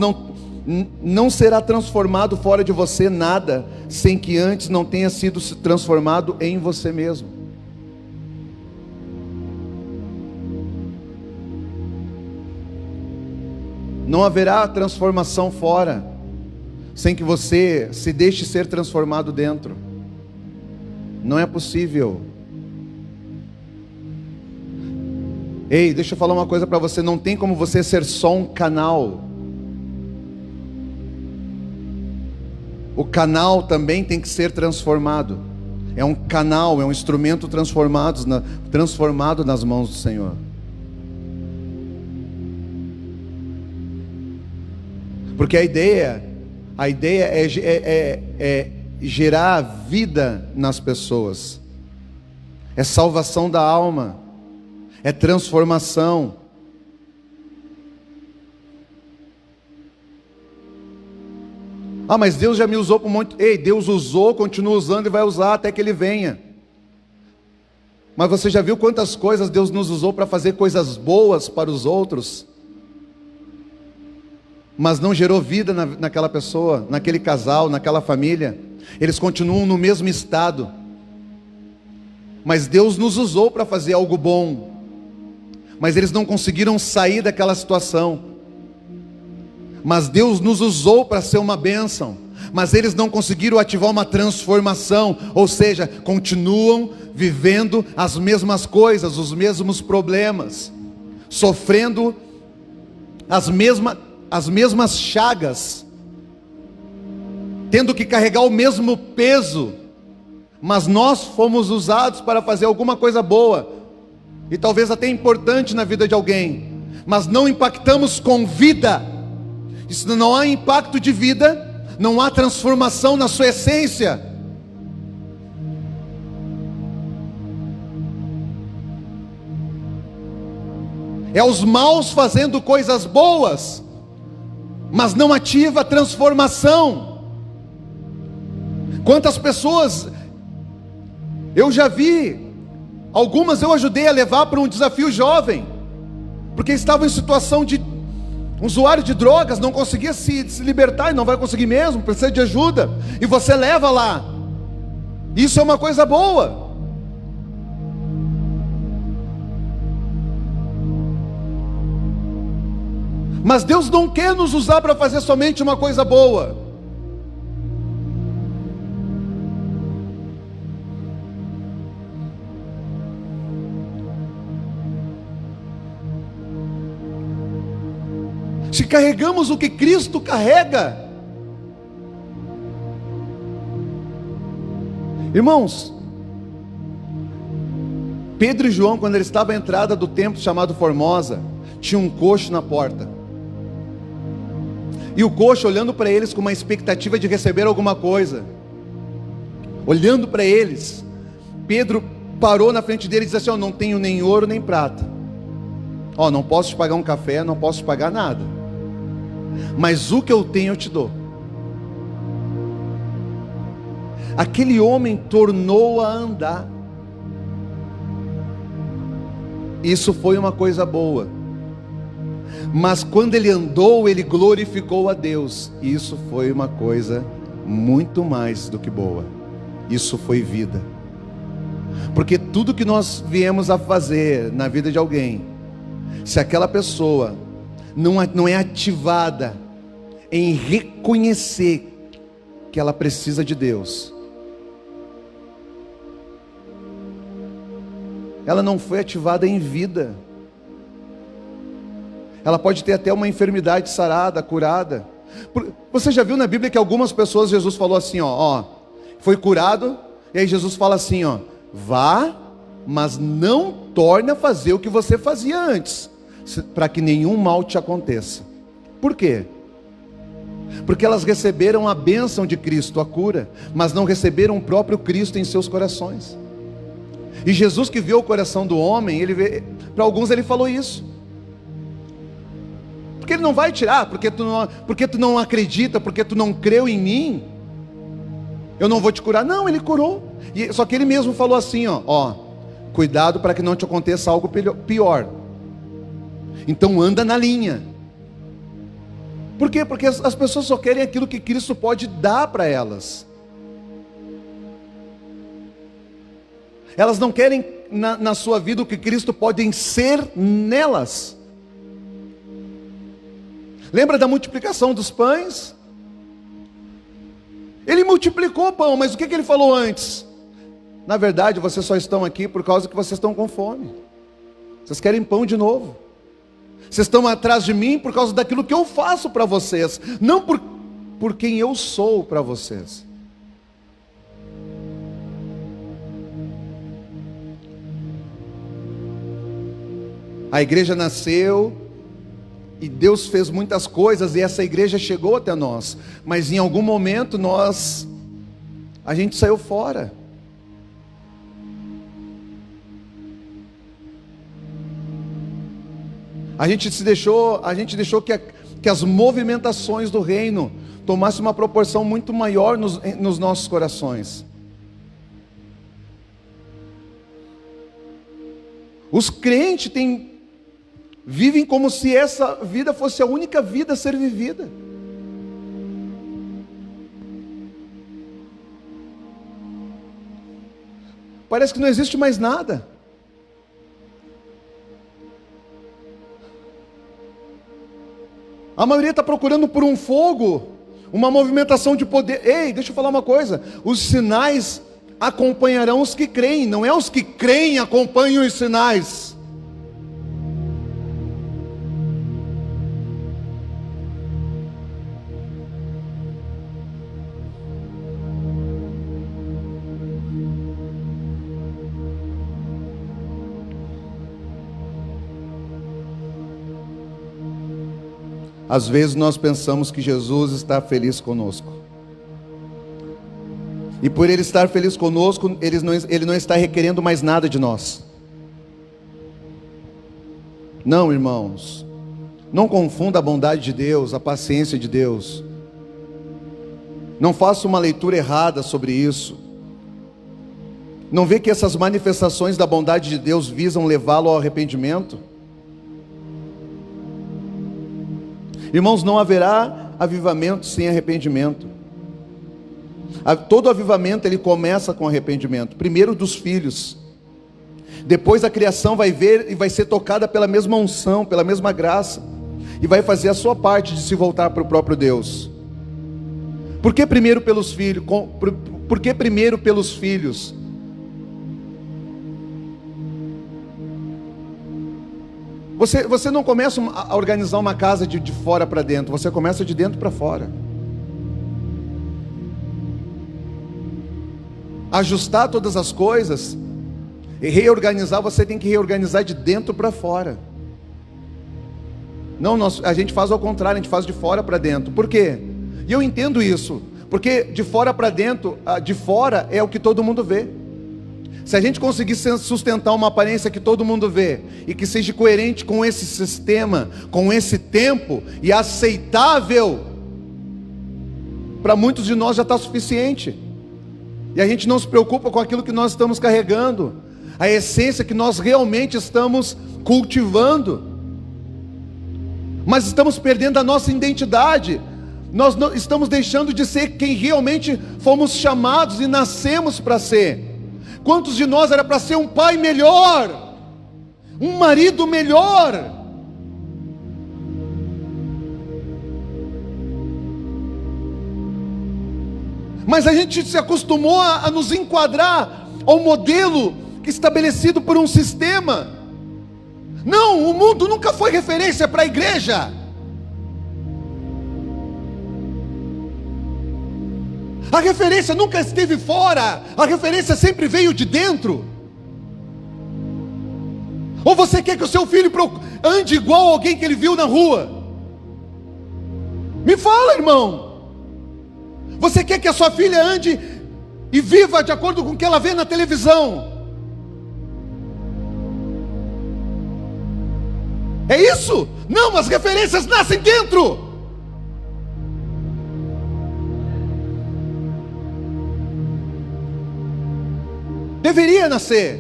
não será transformado fora de você nada, sem que antes não tenha sido transformado em você mesmo. Não haverá transformação fora, sem que você se deixe ser transformado dentro. Não é possível. Ei, deixa eu falar uma coisa para você, não tem como você ser só um canal. O canal também tem que ser transformado. É um canal, é um instrumento transformado nas mãos do Senhor. Porque a ideia é gerar vida nas pessoas. É salvação da alma. É transformação. Ah, mas Deus já me usou por muito. Ei, Deus usou, continua usando e vai usar até que Ele venha. Mas você já viu quantas coisas Deus nos usou para fazer coisas boas para os outros, mas não gerou vida naquela pessoa, naquele casal, naquela família? Eles continuam no mesmo estado. Mas Deus nos usou para fazer algo bom, mas eles não conseguiram sair daquela situação. Mas Deus nos usou para ser uma bênção, mas eles não conseguiram ativar uma transformação. Ou seja, continuam vivendo as mesmas coisas, os mesmos problemas, sofrendo as mesmas chagas, tendo que carregar o mesmo peso. Mas nós fomos usados para fazer alguma coisa boa, e talvez até importante na vida de alguém, mas não impactamos com vida. E se não há impacto de vida, não há transformação na sua essência. É os maus fazendo coisas boas, mas não ativa a transformação. Quantas pessoas eu já vi, algumas eu ajudei a levar para um desafio jovem, porque estavam em situação de usuário de drogas, não conseguia se libertar, e não vai conseguir mesmo, precisa de ajuda, e você leva lá. Isso é uma coisa boa. Mas Deus não quer nos usar para fazer somente uma coisa boa. Se carregamos o que Cristo carrega, irmãos, Pedro e João, quando eles estavam à entrada do templo chamado Formosa, tinha um coxo na porta, e o coxo olhando para eles com uma expectativa de receber alguma coisa, olhando para eles, Pedro parou na frente dele e disse assim: não tenho nem ouro nem prata, não posso te pagar um café, não posso te pagar nada, mas o que eu tenho eu te dou. Aquele homem tornou a andar. Isso foi uma coisa boa, mas quando ele andou, ele glorificou a Deus. Isso foi uma coisa muito mais do que boa. Isso foi vida. Porque tudo que nós viemos a fazer na vida de alguém, se aquela pessoa não é ativada em reconhecer que ela precisa de Deus, ela não foi ativada em vida. Ela pode ter até uma enfermidade sarada, curada. Você já viu na Bíblia que algumas pessoas, Jesus falou assim, foi curado, e aí Jesus fala assim, vá, mas não torne a fazer o que você fazia antes, para que nenhum mal te aconteça. Por quê? Porque elas receberam a bênção de Cristo, a cura, mas não receberam o próprio Cristo em seus corações. E Jesus, que viu o coração do homem, para alguns ele falou isso. Porque ele não vai tirar, porque tu não acredita, porque tu não creu em mim, eu não vou te curar. Não, ele curou. Só que ele mesmo falou assim, cuidado para que não te aconteça algo pior. Então anda na linha. Por quê? Porque as pessoas só querem aquilo que Cristo pode dar para elas. Elas não querem na sua vida o que Cristo pode ser nelas. Lembra da multiplicação dos pães? Ele multiplicou o pão, mas o que ele falou antes? Na verdade, vocês só estão aqui por causa que vocês estão com fome. Vocês querem pão de novo. Vocês estão atrás de mim por causa daquilo que eu faço para vocês, não por quem eu sou para vocês. A igreja nasceu e Deus fez muitas coisas e essa igreja chegou até nós, mas em algum momento a gente saiu fora. A gente deixou que as movimentações do reino tomassem uma proporção muito maior nos nossos corações. Os crentes vivem como se essa vida fosse a única vida a ser vivida. Parece que não existe mais nada. A maioria está procurando por um fogo, uma movimentação de poder. Ei, deixa eu falar uma coisa: os sinais acompanharão os que creem, não é os que creem acompanham os sinais. Às vezes nós pensamos que Jesus está feliz conosco. E por Ele estar feliz conosco, Ele não está requerendo mais nada de nós. Não, irmãos. Não confunda a bondade de Deus, a paciência de Deus. Não faça uma leitura errada sobre isso. Não vê que essas manifestações da bondade de Deus visam levá-lo ao arrependimento? Irmãos, não haverá avivamento sem arrependimento. Todo avivamento ele começa com arrependimento. Primeiro dos filhos. Depois a criação vai ver e vai ser tocada pela mesma unção, pela mesma graça. E vai fazer a sua parte de se voltar para o próprio Deus. Por que primeiro pelos filhos? Por que primeiro pelos filhos? Você não começa a organizar uma casa de fora para dentro, você começa de dentro para fora. Ajustar todas as coisas e reorganizar, você tem que reorganizar de dentro para fora. Não, a gente faz ao contrário, a gente faz de fora para dentro. Por quê? E eu entendo isso, porque de fora para dentro, de fora é o que todo mundo vê. Se a gente conseguir sustentar uma aparência que todo mundo vê, e que seja coerente com esse sistema, com esse tempo, e aceitável, para muitos de nós já está suficiente. E a gente não se preocupa com aquilo que nós estamos carregando, a essência que nós realmente estamos cultivando. Mas estamos perdendo a nossa identidade. Nós não, estamos deixando de ser quem realmente fomos chamados e nascemos para ser. Quantos de nós era para ser um pai melhor, um marido melhor? Mas a gente se acostumou a nos enquadrar ao modelo estabelecido por um sistema. Não, o mundo nunca foi referência para a igreja. A referência nunca esteve fora, a referência sempre veio de dentro. Ou você quer que o seu filho ande igual alguém que ele viu na rua? Me fala, irmão. Você quer que a sua filha ande e viva de acordo com o que ela vê na televisão? É isso? Não, as referências nascem dentro. Deveria nascer,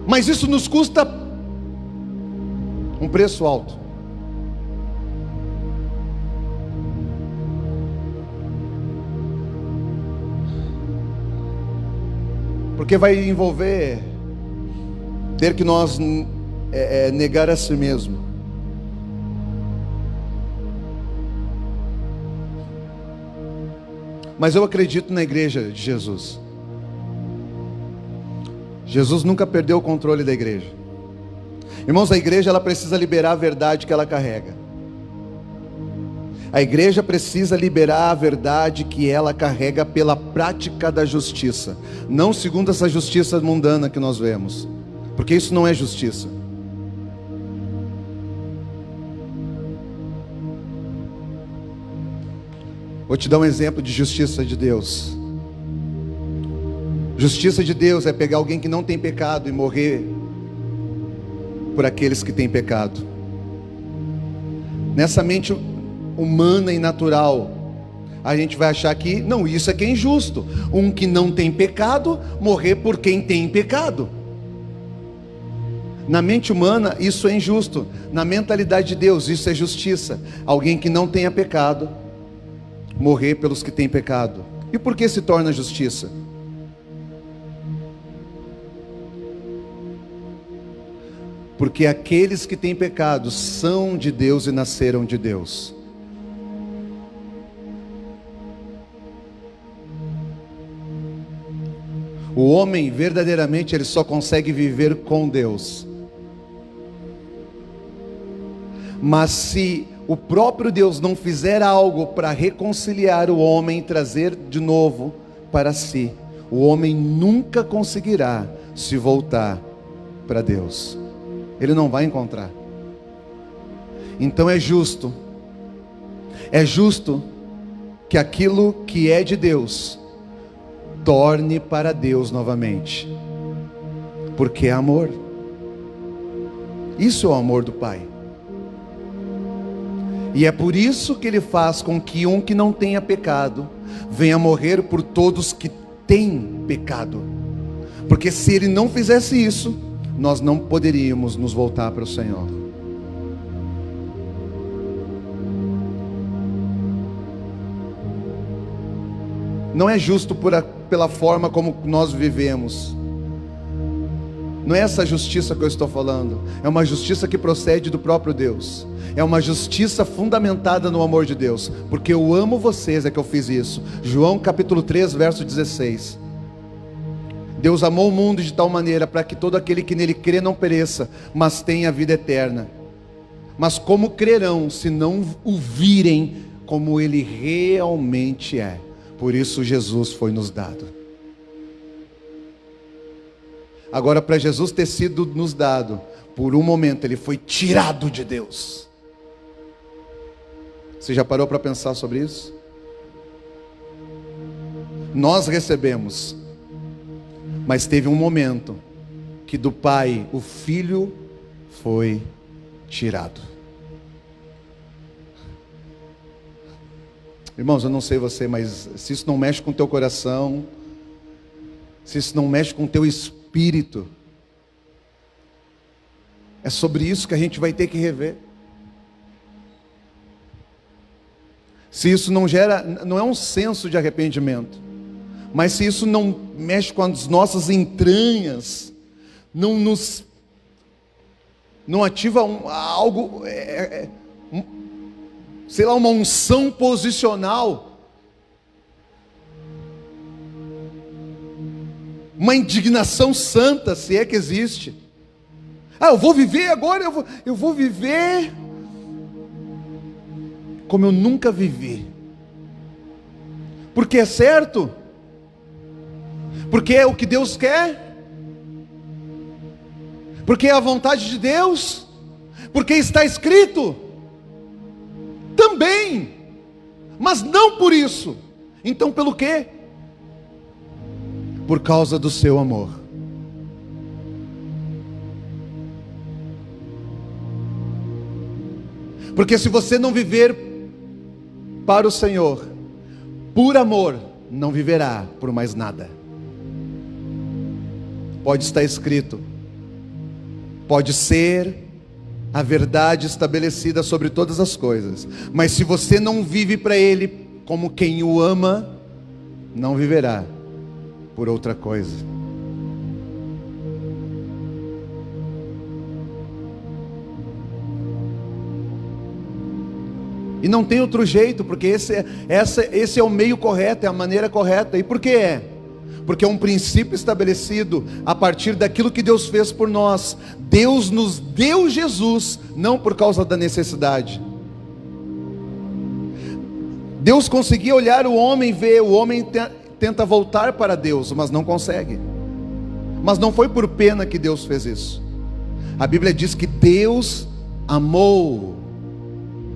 mas isso nos custa um preço alto. Porque vai envolver ter que nós negar a si mesmo. Mas eu acredito na igreja de Jesus. Jesus nunca perdeu o controle da igreja. Irmãos, a igreja ela precisa liberar a verdade que ela carrega. A igreja precisa liberar a verdade que ela carrega pela prática da justiça, não segundo essa justiça mundana que nós vemos, porque isso não é justiça. Vou te dar um exemplo de justiça de Deus. Justiça de Deus é pegar alguém que não tem pecado e morrer por aqueles que têm pecado. Nessa mente humana e natural, a gente vai achar que, não, isso é que é injusto. Um que não tem pecado, morrer por quem tem pecado. Na mente humana, isso é injusto. Na mentalidade de Deus, isso é justiça. Alguém que não tenha pecado, morrer pelos que têm pecado. E por que se torna justiça? Porque aqueles que têm pecado são de Deus e nasceram de Deus. O homem verdadeiramente ele só consegue viver com Deus. Mas se o próprio Deus não fizer algo para reconciliar o homem e trazer de novo para si, o homem nunca conseguirá se voltar para Deus. Ele não vai encontrar. Então é justo que aquilo que é de Deus torne para Deus novamente, porque é amor. Isso é o amor do Pai. E é por isso que Ele faz com que um que não tenha pecado venha morrer por todos que têm pecado. Porque se Ele não fizesse isso, nós não poderíamos nos voltar para o Senhor. Não é justo pela forma como nós vivemos. Não é essa justiça que eu estou falando. É uma justiça que procede do próprio Deus. É uma justiça fundamentada no amor de Deus. Porque eu amo vocês, é que eu fiz isso. João capítulo 3, verso 16. Deus amou o mundo de tal maneira para que todo aquele que nele crê não pereça, mas tenha vida eterna. Mas como crerão se não o virem como ele realmente é? Por isso Jesus foi nos dado. Agora, para Jesus ter sido nos dado, por um momento ele foi tirado de Deus. Você já parou para pensar sobre isso? Nós recebemos, mas teve um momento que do Pai o Filho foi tirado. Irmãos, eu não sei você, mas se isso não mexe com o teu coração, se isso não mexe com o teu espírito, é sobre isso que a gente vai ter que rever. Se isso não gera, não é um senso de arrependimento, mas se isso não mexe com as nossas entranhas, não ativa algo, sei lá, uma unção posicional, uma indignação santa, se é que existe. Eu vou viver agora, eu vou viver como eu nunca vivi. Porque é certo? Porque é o que Deus quer? Porque é a vontade de Deus? Porque está escrito? Também, mas não por isso. Então pelo quê? Por causa do seu amor. Porque se você não viver para o Senhor, por amor, não viverá por mais nada. Pode estar escrito, pode ser a verdade estabelecida sobre todas as coisas, mas se você não vive para Ele como quem o ama, não viverá por outra coisa. E não tem outro jeito, porque esse é o meio correto, é a maneira correta. E por que é? Porque é um princípio estabelecido a partir daquilo que Deus fez por nós. Deus nos deu Jesus, não por causa da necessidade. Deus conseguia olhar o homem e ver, o homem tenta voltar para Deus, mas não consegue. Mas não foi por pena que Deus fez isso. A Bíblia diz que Deus amou.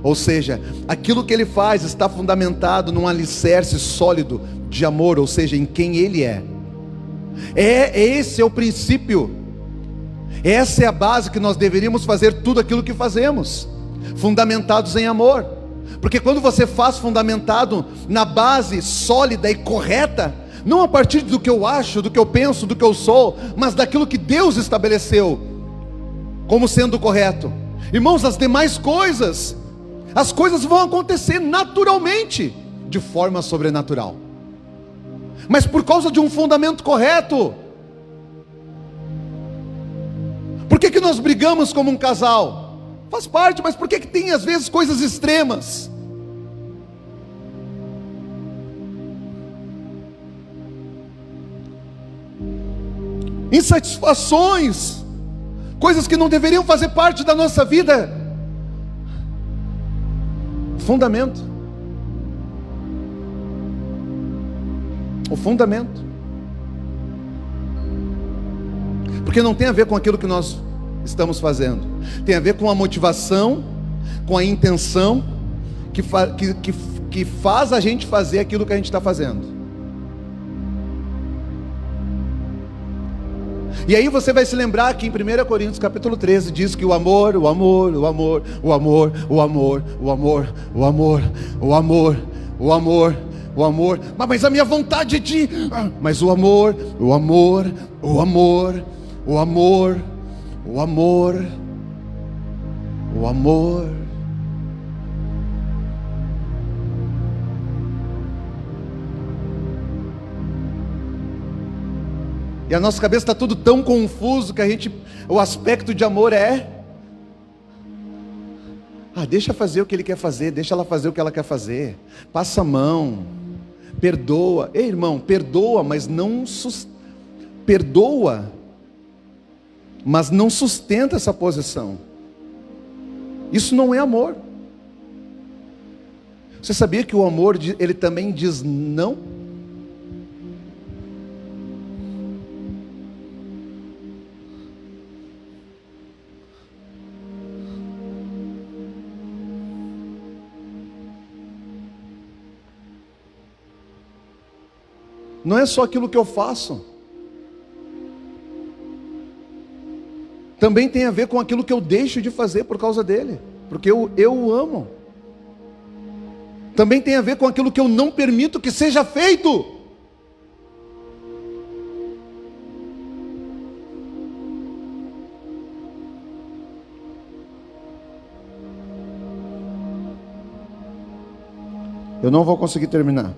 Ou seja, aquilo que Ele faz está fundamentado num alicerce sólido de amor, ou seja, em quem Ele é. Esse é o princípio. Essa é a base que nós deveríamos fazer tudo aquilo que fazemos, fundamentados em amor. Porque quando você faz fundamentado na base sólida e correta, não a partir do que eu acho, do que eu penso, do que eu sou, mas daquilo que Deus estabeleceu como sendo correto, irmãos, as demais coisas, as coisas vão acontecer naturalmente, de forma sobrenatural, mas por causa de um fundamento correto. Por que nós brigamos como um casal? Faz parte, mas por que tem às vezes coisas extremas? Insatisfações, coisas que não deveriam fazer parte da nossa vida. Fundamento. O fundamento. Porque não tem a ver com aquilo que nós estamos fazendo. Tem a ver com a motivação, com a intenção que faz a gente fazer aquilo que a gente está fazendo. E aí você vai se lembrar que em 1 Coríntios capítulo 13 diz que o amor, mas a minha vontade é de... Mas o amor. E a nossa cabeça está tudo tão confuso que o aspecto de amor deixa fazer o que ele quer fazer, deixa ela fazer o que ela quer fazer, passa a mão, perdoa. Ei, irmão, perdoa, mas não sustenta essa posição. Isso não é amor. Você sabia que o amor, ele também diz não? Não é só aquilo que eu faço, também tem a ver com aquilo que eu deixo de fazer por causa dele, porque eu o amo. Também tem a ver com aquilo que eu não permito que seja feito. Eu não vou conseguir terminar.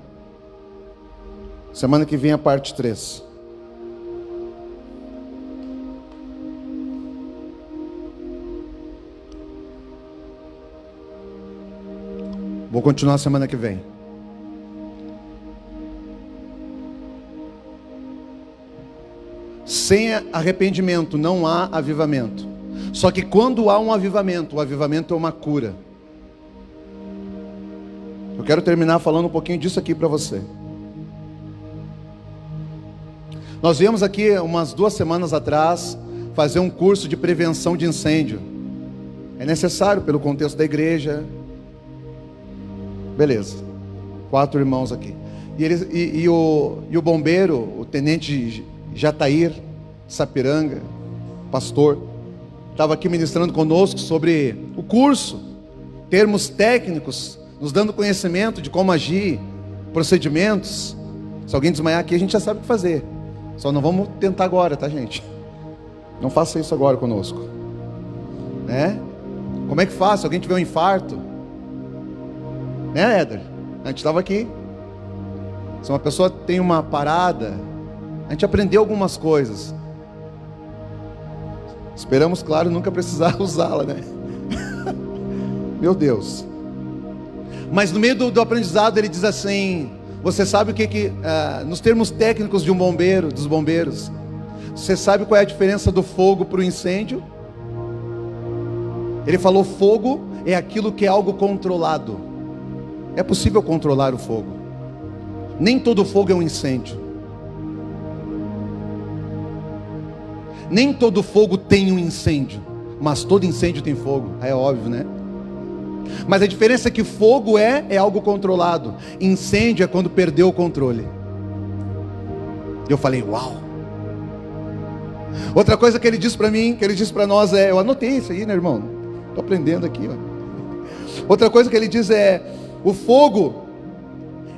Semana que vem a parte 3. Vou continuar semana que vem. Sem arrependimento não há avivamento. Só que quando há um avivamento, o avivamento é uma cura. Eu quero terminar falando um pouquinho disso aqui para você. Nós viemos aqui umas 2 semanas atrás fazer um curso de prevenção de incêndio. É necessário pelo contexto da igreja. Beleza. 4 irmãos aqui. E o bombeiro, o tenente Jatair Sapiranga, pastor, estava aqui ministrando conosco sobre o curso, termos técnicos, nos dando conhecimento de como agir, procedimentos. Se alguém desmaiar aqui, a gente já sabe o que fazer. Só não vamos tentar agora, tá, gente? Não faça isso agora conosco, né? Como é que faz se alguém tiver um infarto? Né, Éder? A gente estava aqui. Se uma pessoa tem uma parada, a gente aprendeu algumas coisas. Esperamos, claro, nunca precisar usá-la, né? Meu Deus. Mas no meio do aprendizado ele diz assim: você sabe o que nos termos técnicos de um bombeiro, dos bombeiros, você sabe qual é a diferença do fogo para o incêndio? Ele falou: fogo é aquilo que é algo controlado. É possível controlar o fogo. Nem todo fogo é um incêndio. Nem todo fogo tem um incêndio, mas todo incêndio tem fogo. É óbvio, né? Mas a diferença é que fogo é algo controlado. Incêndio é quando perdeu o controle. Eu falei: uau. Outra coisa que ele disse para mim, que ele disse para nós eu anotei isso aí, né, irmão? Estou aprendendo aqui, ó. Outra coisa que ele diz o fogo,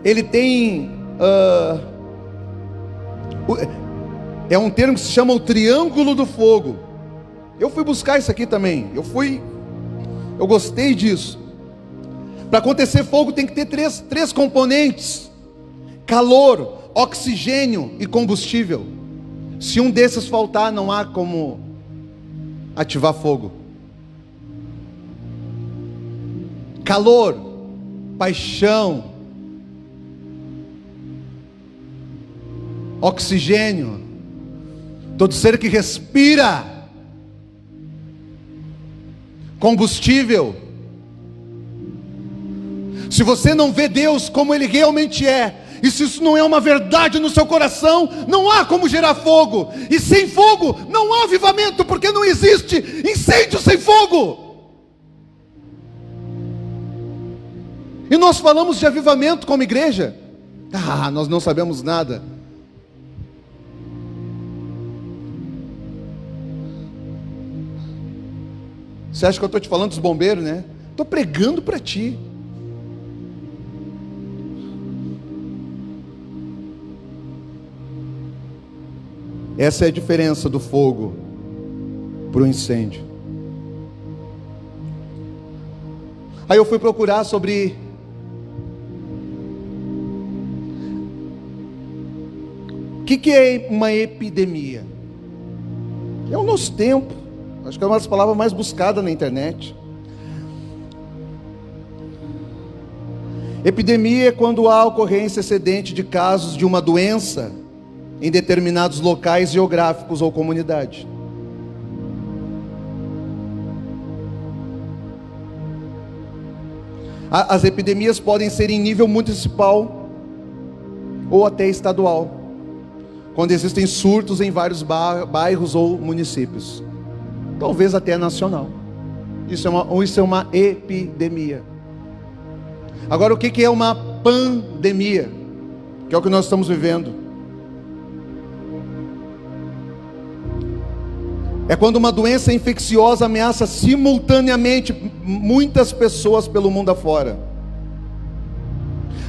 ele tem é um termo que se chama o triângulo do fogo. Eu fui buscar isso aqui também. Eu gostei disso. Para acontecer fogo tem que ter três componentes: calor, oxigênio e combustível. Se um desses faltar, não há como ativar fogo. Calor, paixão, oxigênio. Todo ser que respira. Combustível. Se você não vê Deus como Ele realmente é, e se isso não é uma verdade no seu coração, não há como gerar fogo. E sem fogo não há avivamento, porque não existe incêndio sem fogo. E nós falamos de avivamento como igreja. Nós não sabemos nada. Você acha que eu estou te falando dos bombeiros, né? Estou pregando para ti. Essa é a diferença do fogo para o incêndio. Aí eu fui procurar sobre o que é uma epidemia. É o nosso tempo. Acho que é uma das palavras mais buscadas na internet. Epidemia é quando há ocorrência excedente de casos de uma doença em determinados locais geográficos ou comunidade. As epidemias podem ser em nível municipal ou até estadual, quando existem surtos em vários bairros ou municípios, talvez até nacional. Isso é uma epidemia. Agora, o que é uma pandemia? Que é o que nós estamos vivendo. É quando uma doença infecciosa ameaça simultaneamente muitas pessoas pelo mundo afora.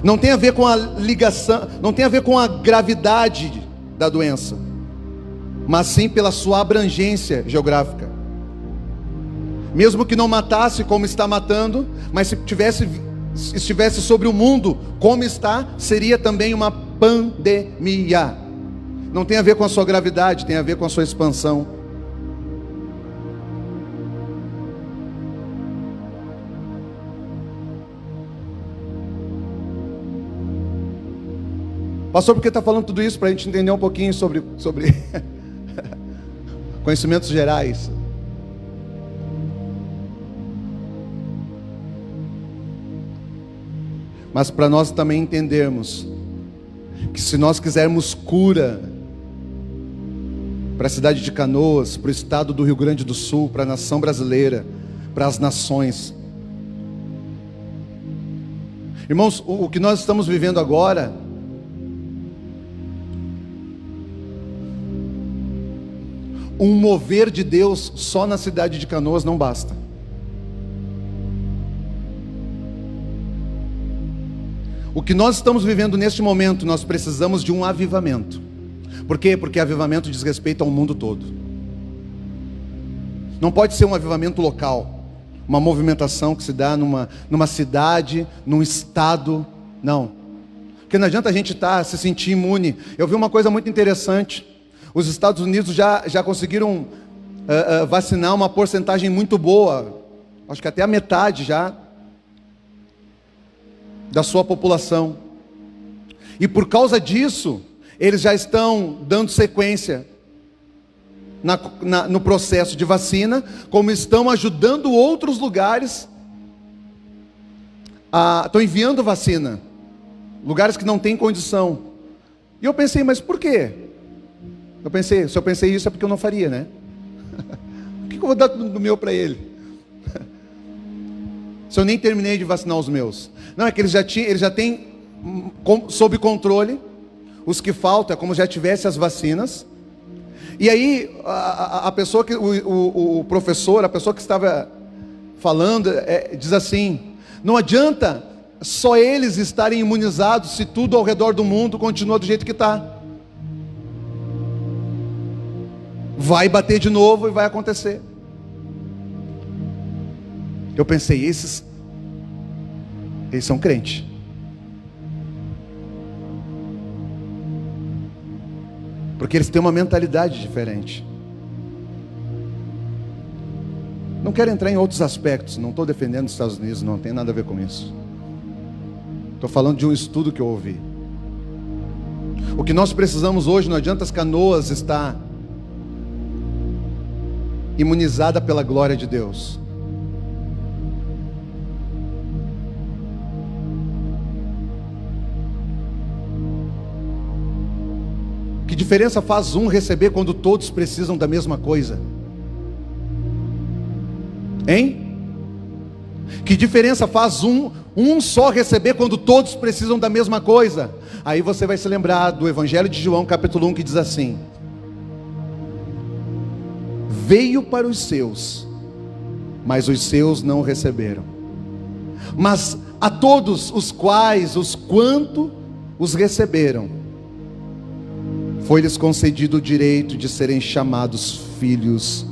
Não tem a ver com a ligação, não tem a ver com a gravidade da doença, mas sim pela sua abrangência geográfica. Mesmo que não matasse como está matando, mas se estivesse sobre o mundo como está, seria também uma pandemia. Não tem a ver com a sua gravidade, tem a ver com a sua expansão. Pastor, por que está falando tudo isso? Para a gente entender um pouquinho sobre Conhecimentos gerais. Mas para nós também entendermos que se nós quisermos cura para a cidade de Canoas, para o estado do Rio Grande do Sul, para a nação brasileira, para as nações, irmãos, o que nós estamos vivendo agora um mover de Deus só na cidade de Canoas não basta. O que nós estamos vivendo neste momento, nós precisamos de um avivamento. Por quê? Porque avivamento diz respeito ao mundo todo. Não pode ser um avivamento local, uma movimentação que se dá numa cidade, num estado, não. Porque não adianta a gente se sentir imune. Eu vi uma coisa muito interessante. Os Estados Unidos já conseguiram vacinar uma porcentagem muito boa, acho que até a metade já, da sua população. E por causa disso, eles já estão dando sequência no processo de vacina, como estão ajudando outros lugares, estão enviando vacina, lugares que não têm condição. E eu pensei, mas por quê? Se eu pensei isso é porque eu não faria, né? Por que eu vou dar do meu para ele? Se eu nem terminei de vacinar os meus. Não, é que eles já têm sob controle. Os que faltam é como já tivesse as vacinas. E aí a pessoa que o professor, a pessoa que estava falando, diz assim: não adianta só eles estarem imunizados se tudo ao redor do mundo continua do jeito que está. Vai bater de novo e vai acontecer. Eu pensei, eles são crentes. Porque eles têm uma mentalidade diferente. Não quero entrar em outros aspectos, não estou defendendo os Estados Unidos, não tem nada a ver com isso. Estou falando de um estudo que eu ouvi. O que nós precisamos hoje, não adianta as Canoas estar imunizada pela glória de Deus. Que diferença faz um receber quando todos precisam da mesma coisa? Hein? Que diferença faz um só receber quando todos precisam da mesma coisa? Aí você vai se lembrar do Evangelho de João capítulo 1, que diz assim: veio para os seus, mas os seus não o receberam. Mas a todos os quanto os receberam, foi-lhes concedido o direito de serem chamados filhos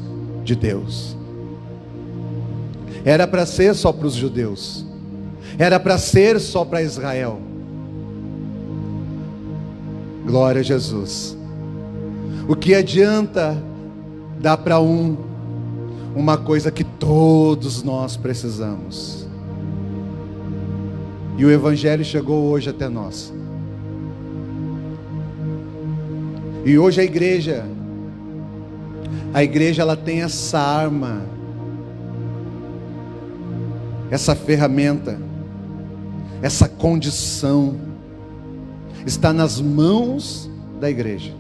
de Deus. Era para ser só para os judeus, era para ser só para Israel. Glória a Jesus. O que adianta dar para uma coisa que todos nós precisamos? E o Evangelho chegou hoje até nós. E hoje a igreja ela tem essa arma, essa ferramenta, essa condição, está nas mãos da igreja.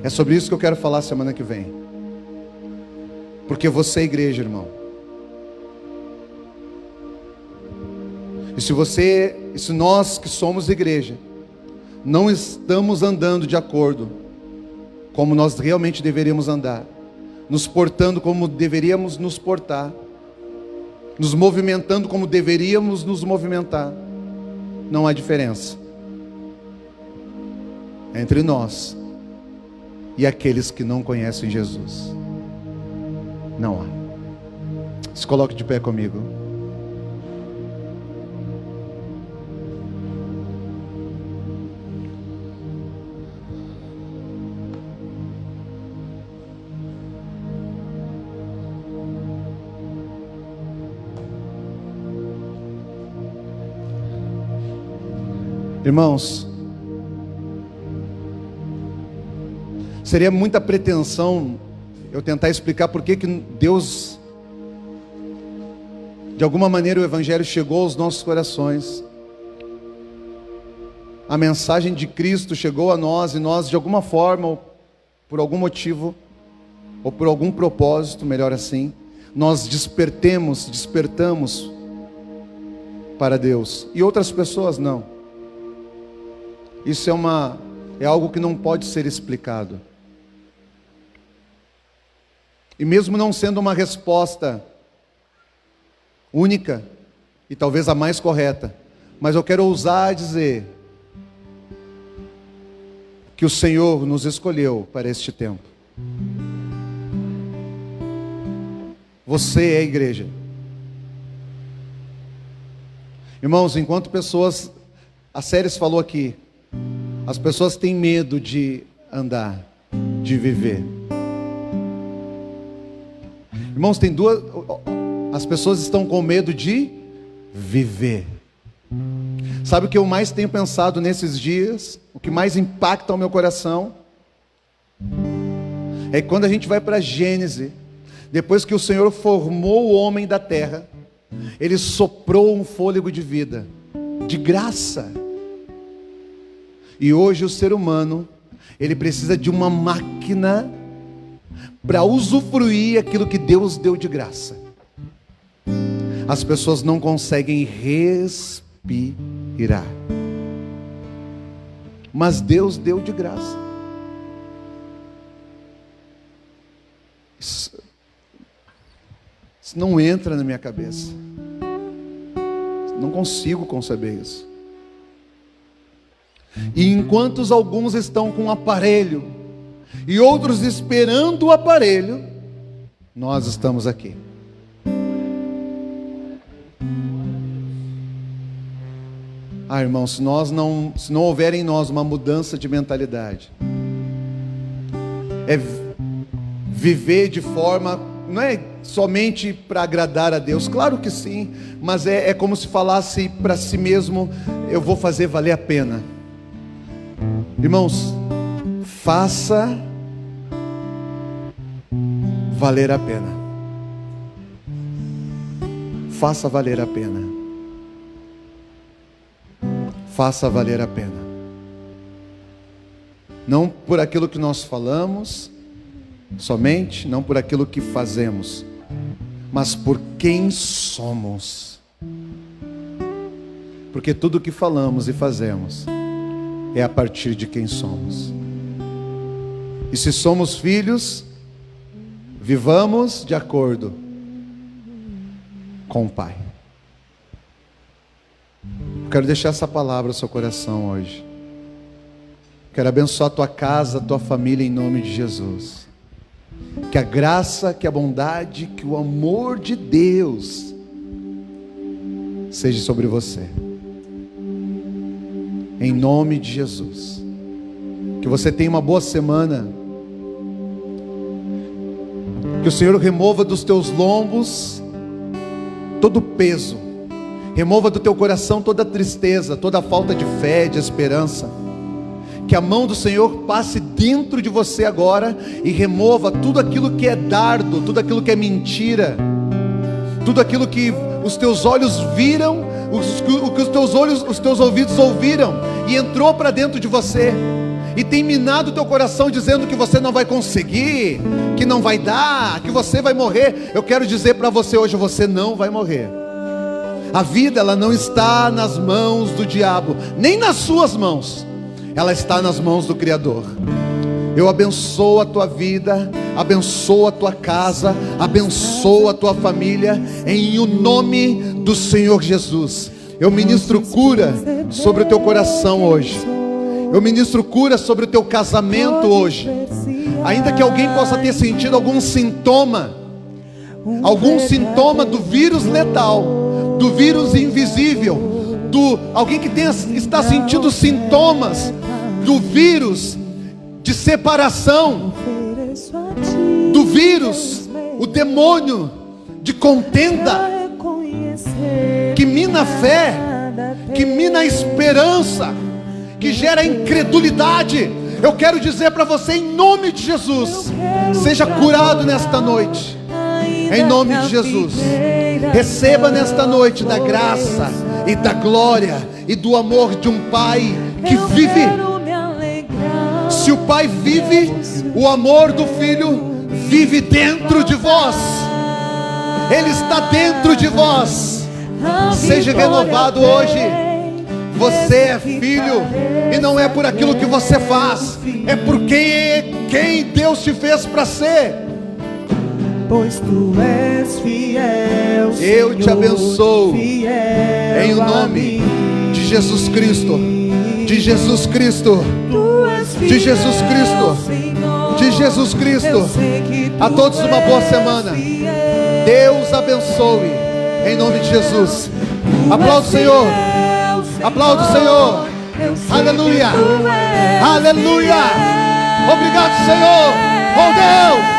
É sobre isso que eu quero falar semana que vem. Porque você é igreja, irmão. E se nós que somos igreja, não estamos andando de acordo como nós realmente deveríamos andar, nos portando como deveríamos nos portar, nos movimentando como deveríamos nos movimentar, não há diferença entre nós e aqueles que não conhecem Jesus. Não há. Se coloque de pé comigo. Irmãos, seria muita pretensão eu tentar explicar por que Deus, de alguma maneira, o Evangelho chegou aos nossos corações. A mensagem de Cristo chegou a nós e nós, de alguma forma, ou por algum motivo, ou por algum propósito, melhor assim, nós despertamos para Deus, e outras pessoas não. Isso é algo que não pode ser explicado. E mesmo não sendo uma resposta única, e talvez a mais correta, mas eu quero ousar dizer que o Senhor nos escolheu para este tempo. Você é a igreja. Irmãos, enquanto pessoas, a Séries falou aqui, as pessoas têm medo de andar, de viver. Irmãos, as pessoas estão com medo de viver. Sabe o que eu mais tenho pensado nesses dias? O que mais impacta o meu coração? É que quando a gente vai para Gênesis, depois que o Senhor formou o homem da terra, Ele soprou um fôlego de vida, de graça. E hoje o ser humano, ele precisa de uma máquina para usufruir aquilo que Deus deu de graça. As pessoas não conseguem respirar, mas Deus deu de graça. Isso não entra na minha cabeça. Não consigo conceber isso. E enquanto alguns estão com um aparelho e outros esperando o aparelho, nós estamos aqui. Irmãos, se não houver em nós uma mudança de mentalidade, é viver de forma, não é somente para agradar a Deus, claro que sim, mas é como se falasse para si mesmo: eu vou fazer valer a pena. Irmãos, faça valer a pena. Faça valer a pena. Faça valer a pena. Não por aquilo que nós falamos somente, não por aquilo que fazemos, mas por quem somos. Porque tudo que falamos e fazemos é a partir de quem somos. E se somos filhos, vivamos de acordo com o Pai. Eu quero deixar essa palavra no seu coração hoje. Quero abençoar a tua casa, a tua família, em nome de Jesus. Que a graça, que a bondade, que o amor de Deus seja sobre você, em nome de Jesus. Que você tenha uma boa semana. Que o Senhor remova dos teus lombos todo o peso, remova do teu coração toda a tristeza, toda a falta de fé, de esperança. Que a mão do Senhor passe dentro de você agora e remova tudo aquilo que é dardo, tudo aquilo que é mentira, tudo aquilo que os teus olhos viram, o que os teus ouvidos ouviram e entrou para dentro de você e tem minado o teu coração, dizendo que você não vai conseguir, que não vai dar, que você vai morrer. Eu quero dizer para você hoje: você não vai morrer. A vida, ela não está nas mãos do diabo, nem nas suas mãos. Ela está nas mãos do Criador. Eu abençoo a tua vida, abençoo a tua casa, abençoo a tua família, em o nome do Senhor Jesus. Eu ministro cura sobre o teu coração hoje. Eu ministro cura sobre o teu casamento hoje. Ainda que alguém possa ter sentido algum sintoma do vírus letal, do vírus invisível, alguém que está sentindo sintomas do vírus de separação, do vírus, o demônio de contenda, que mina a fé, que mina a esperança, que gera incredulidade. Eu quero dizer para você, em nome de Jesus, seja curado nesta noite. Em nome de Jesus, receba nesta noite da graça e da glória e do amor de um Pai que vive. Se o Pai vive, o amor do Filho vive dentro de vós. Ele está dentro de vós. Seja renovado hoje. Você é filho, e não é por aquilo que você faz, é por quem Deus te fez para ser. Pois tu és fiel, eu te abençoo em o nome de Jesus Cristo, de Jesus Cristo, de Jesus Cristo, de Jesus Cristo. A todos uma boa semana. Deus abençoe em nome de Jesus. Aplauda o Senhor. Aplauda o Senhor. Aleluia. Aleluia. Obrigado, Senhor. Oh Deus.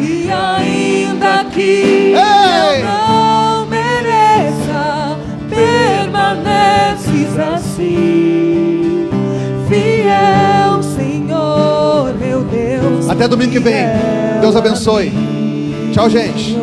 E ainda que eu não mereça, permaneces assim, fiel, Senhor, meu Deus. Até domingo que vem. Deus abençoe. Tchau, gente.